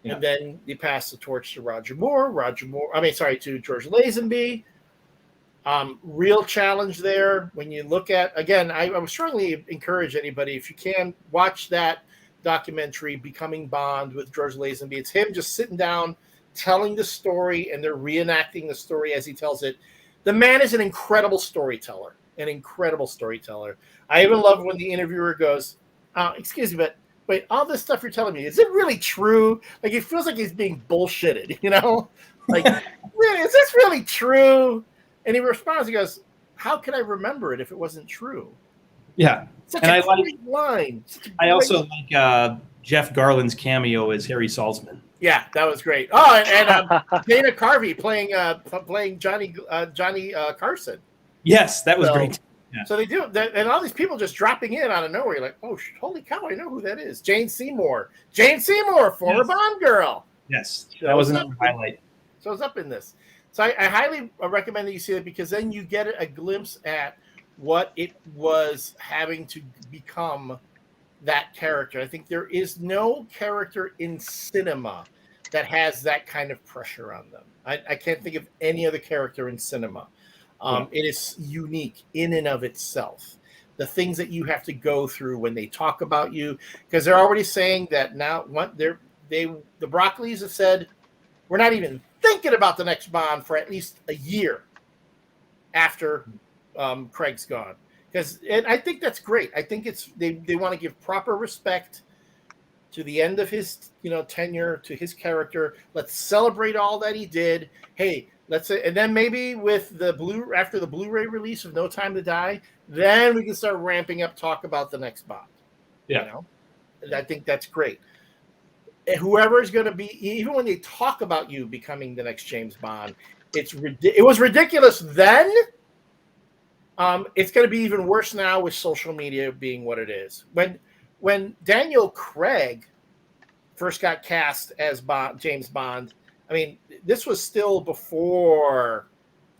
Yeah. And then you pass the torch to Roger Moore. To George Lazenby. Real challenge there. When you look at, again, I would strongly encourage anybody, if you can, watch that documentary, Becoming Bond, with George Lazenby. It's him just sitting down, telling the story, and they're reenacting the story as he tells it. The man is an incredible storyteller. I even love when the interviewer goes, excuse me, but wait, all this stuff you're telling me, is it really true? Like, it feels like he's being bullshitted, Like, really, is this really true? And he responds, he goes, how could I remember it if it wasn't true? Yeah. Such a great line. I also like Jeff Garland's cameo as Harry Saltzman. Yeah, that was great. Oh, and Dana Carvey playing Johnny Carson. Yes, that was great. Yeah. So they do, and all these people just dropping in out of nowhere. You're like, oh, holy cow, I know who that is. Jane Seymour, former Bond girl. Yes, that was another highlight. Shows up in this. So I highly recommend that you see it, because then you get a glimpse at what it was having to become that character. I think there is no character in cinema that has that kind of pressure on them. I can't think of any other character in cinema. It is unique in and of itself. The things that you have to go through when they talk about you, because they're already saying that now. The Broccoli's have said, we're not even thinking about the next Bond for at least a year after Craig's gone. And I think that's great. I think they want to give proper respect to the end of his tenure, to his character. Let's celebrate all that he did. Hey, and then maybe with after the Blu-ray release of No Time to Die, then we can start ramping up talk about the next Bond. Yeah, And I think that's great. Whoever is going to be, even when they talk about you becoming the next James Bond, it was ridiculous then. It's going to be even worse now with social media being what it is. When Daniel Craig first got cast as James Bond, this was still before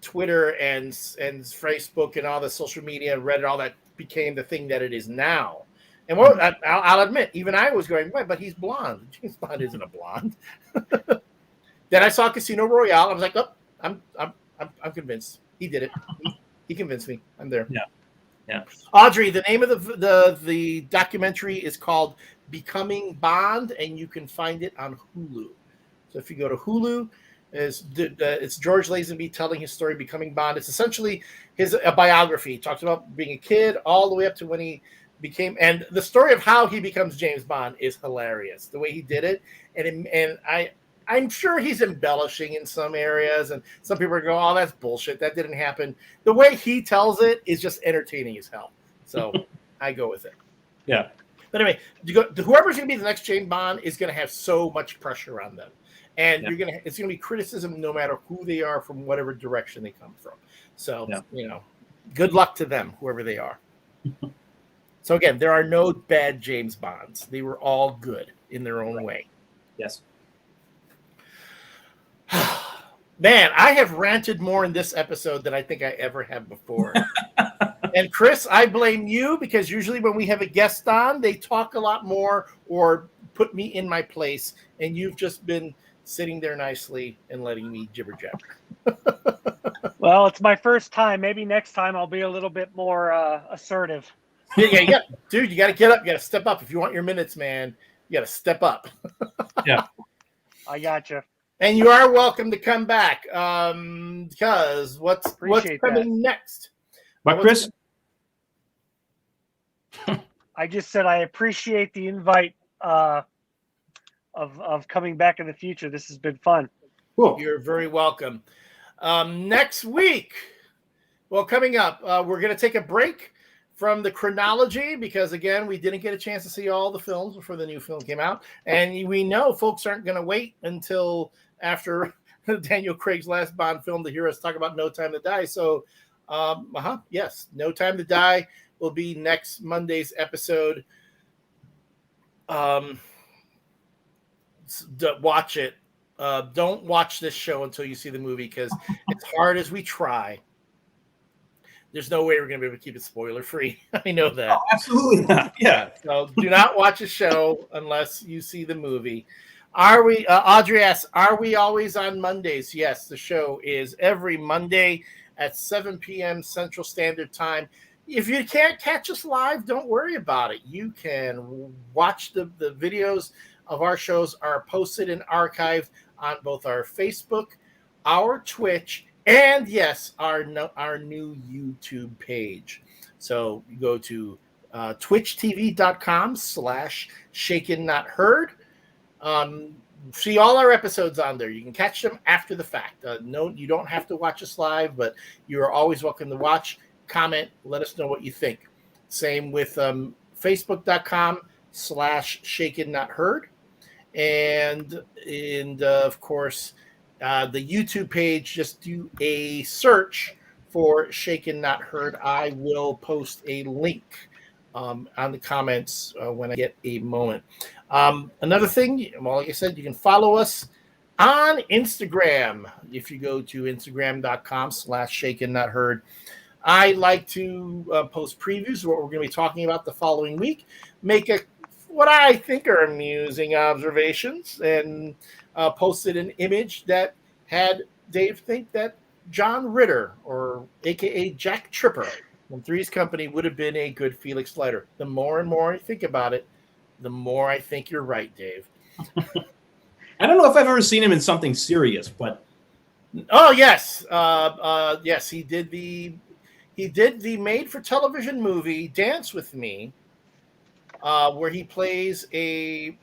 Twitter and Facebook and all the social media and Reddit, all that became the thing that it is now. And I'll admit, even I was going, wait, but he's blonde. James Bond isn't a blonde. Then I saw Casino Royale. I was like, oh, I'm convinced. He did it. He convinced me. I'm there. Yeah. Audrey, the name of the documentary is called Becoming Bond, and you can find it on Hulu. So if you go to Hulu, it's George Lazenby telling his story, Becoming Bond. It's essentially a biography. He talks about being a kid all the way up to when he became, and the story of how he becomes James Bond is hilarious. The way he did it, and I'm sure he's embellishing in some areas, and some people are going, "Oh, that's bullshit. That didn't happen." The way he tells it is just entertaining as hell. So I go with it. Yeah. But anyway, whoever's going to be the next James Bond is going to have so much pressure on them, and it's going to be criticism no matter who they are from whatever direction they come from. So good luck to them, whoever they are. So again, there are no bad James Bonds. They were all good in their own way. Yes. Man, I have ranted more in this episode than I think I ever have before. And Chris, I blame you because usually when we have a guest on, they talk a lot more or put me in my place, and you've just been sitting there nicely and letting me jibber jabber. Well, it's my first time. Maybe next time I'll be a little bit more assertive. Yeah. Dude, you got to get up. You got to step up. If you want your minutes, man, you got to step up. Yeah. I gotcha. And you are welcome to come back because what's coming next? But Chris? I just said I appreciate the invite of coming back in the future. This has been fun. Cool. You're very welcome. Next week, coming up, we're going to take a break from the chronology because, again, we didn't get a chance to see all the films before the new film came out. And we know folks aren't going to wait until after Daniel Craig's last Bond film to hear us talk about No Time to Die. So, yes, No Time to Die will be next Monday's episode. Watch it. Don't watch this show until you see the movie because as hard as we try, there's no way we're going to be able to keep it spoiler free. I know that. Oh, absolutely not. Yeah. So do not watch a show unless you see the movie. Are we, Audrey asks, are we always on Mondays? Yes, the show is every Monday at 7 p.m. Central Standard Time. If you can't catch us live, don't worry about it. You can watch the videos of our shows are posted and archived on both our Facebook, our Twitch, and yes, our new YouTube page. So you go to twitchtv.com/ShakenNotHeard. See all our episodes on there. You can catch them after the fact. No, you don't have to watch us live, but you are always welcome to watch, comment, let us know what you think. Same with Facebook.com/ShakenNotHeard. And of course, the YouTube page, just do a search for Shaken Not Heard. I will post a link on the comments when I get a moment. Another thing, like I said, you can follow us on Instagram. If you go to Instagram.com/Shaken Not Heard. I like to post previews of what we're going to be talking about the following week, make what I think are amusing observations, and posted an image that had Dave think that John Ritter, or a.k.a. Jack Tripper, from Three's Company would have been a good Felix Leiter. The more and more I think about it, the more I think you're right, Dave. I don't know if I've ever seen him in something serious, but oh yes, yes, he did the made-for-television movie Dance with Me, where he plays a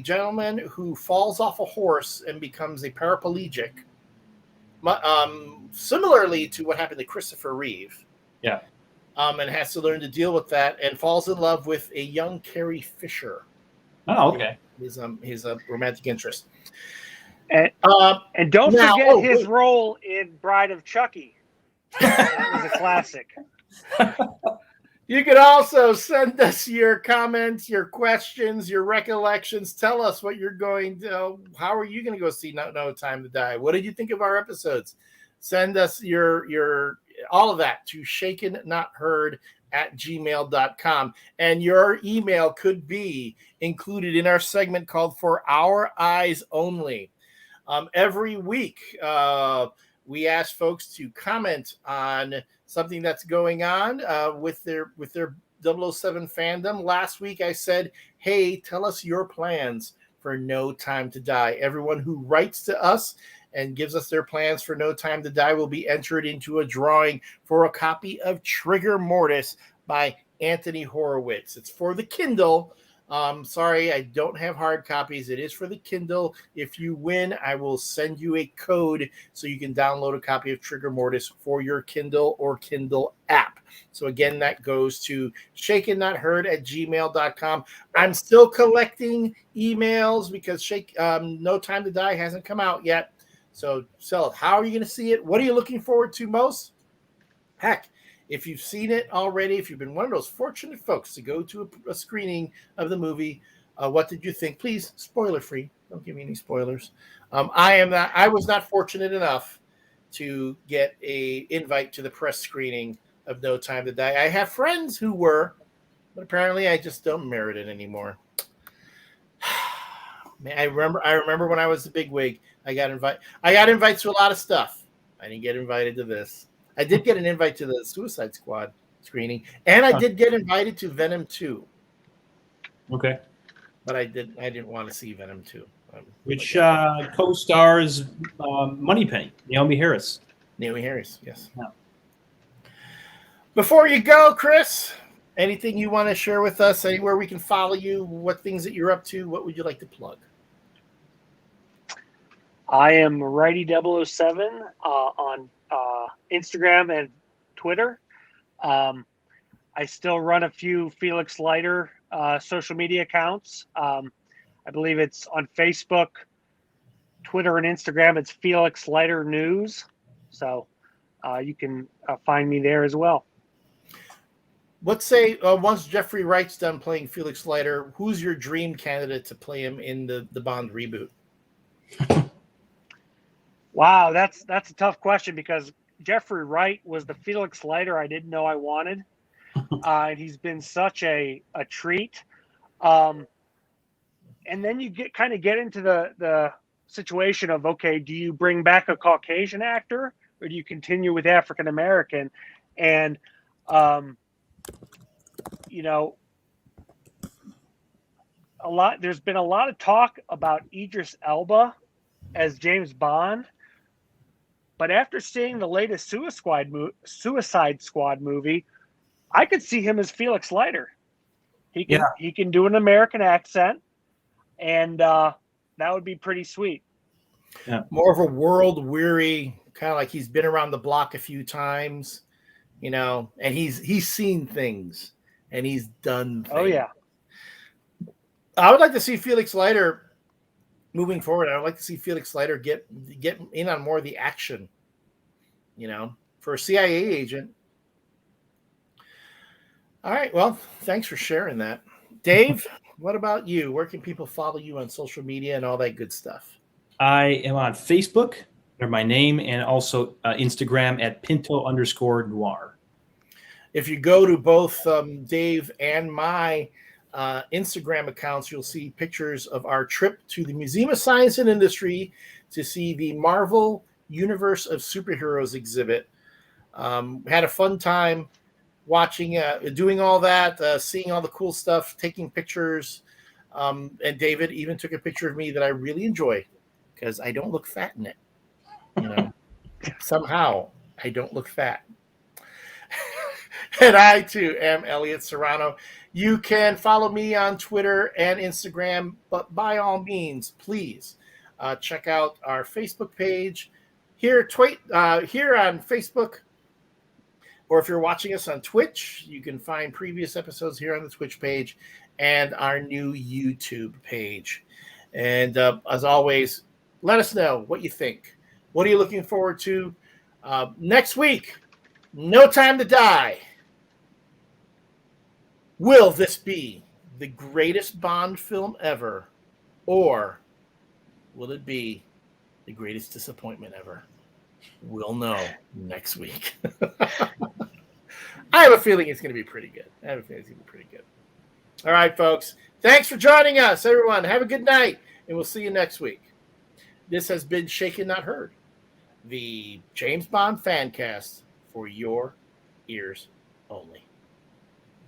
gentleman who falls off a horse and becomes a paraplegic. Similarly to what happened to Christopher Reeve. Yeah. And has to learn to deal with that and falls in love with a young Carrie Fisher. Oh, okay. His romantic interest. And don't forget his role in Bride of Chucky. That was a classic. You could also send us your comments, your questions, your recollections. Tell us what you're going to. How are you going to go see No Time to Die? What did you think of our episodes? Send us your all of that to shakennotheard@gmail.com. And your email could be included in our segment called For Our Eyes Only. Every week, we ask folks to comment on something that's going on with their 007 fandom. Last week I said, hey, tell us your plans for No Time to Die. Everyone who writes to us and gives us their plans for No Time to Die will be entered into a drawing for a copy of Trigger Mortis by Anthony Horowitz. It's for the Kindle, Sorry, I don't have hard copies. It is for the Kindle. If you win, I will send you a code so you can download a copy of Trigger Mortis for your Kindle or Kindle app. So again, that goes to shakennotheard@gmail.com. I'm still collecting emails because No Time to Die hasn't come out yet. So, how are you going to see it? What are you looking forward to most? Heck, if you've seen it already, if you've been one of those fortunate folks to go to a screening of the movie, what did you think? Please, spoiler free. Don't give me any spoilers. I was not fortunate enough to get a invite to the press screening of No Time to Die. I have friends who were, but apparently I just don't merit it anymore. Man, I remember when I was the bigwig, I got invites to a lot of stuff. I didn't get invited to this. I did get an invite to the Suicide Squad screening, and I did get invited to Venom 2. Okay. But I didn't want to see Venom 2. Which co-stars Moneypenny, Naomi Harris. Naomi Harris, yes. Yeah. Before you go, Chris, anything you want to share with us? Anywhere we can follow you? What things that you're up to? What would you like to plug? I am Righty007 on Instagram and Twitter. I still run a few Felix Leiter social media accounts. I believe it's on Facebook, Twitter, and Instagram. It's Felix Leiter News. So you can find me there as well. Let's say once Jeffrey Wright's done playing Felix Leiter, who's your dream candidate to play him in the Bond reboot? Wow, that's a tough question because Jeffrey Wright was the Felix Leiter I didn't know I wanted. And he's been such a treat. And then you get into the situation of, okay, do you bring back a Caucasian actor or do you continue with African American? And there's been a lot of talk about Idris Elba as James Bond, but after seeing the latest Suicide Squad movie, I could see him as Felix Leiter. He can do an American accent, and that would be pretty sweet. Yeah. More of a world weary, kind of like he's been around the block a few times, and he's seen things and he's done things. Oh yeah. I would like to see Felix Leiter moving forward. I would like to see Felix Leiter get in on more of the action, for a CIA agent. All right. Well, thanks for sharing that. Dave, what about you? Where can people follow you on social media and all that good stuff? I am on Facebook under my name and also Instagram at Pinto_Noir. If you go to both Dave and my Instagram accounts, you'll see pictures of our trip to the Museum of Science and Industry to see the Marvel Universe of Superheroes exhibit. Had a fun time watching, doing all that, seeing all the cool stuff, taking pictures. And David even took a picture of me that I really enjoy because I don't look fat in it. Somehow I don't look fat. And I, too, am Elliot Serrano. You can follow me on Twitter and Instagram, but by all means, please check out our Facebook page here on Facebook. Or if you're watching us on Twitch, you can find previous episodes here on the Twitch page and our new YouTube page. And as always, let us know what you think. What are you looking forward to next week? No Time to Die. Will this be the greatest Bond film ever, or will it be the greatest disappointment ever? We'll know next week. I have a feeling it's going to be pretty good. All right, folks. Thanks for joining us, everyone. Have a good night, and we'll see you next week. This has been Shaken Not Heard, the James Bond fan cast for your ears only.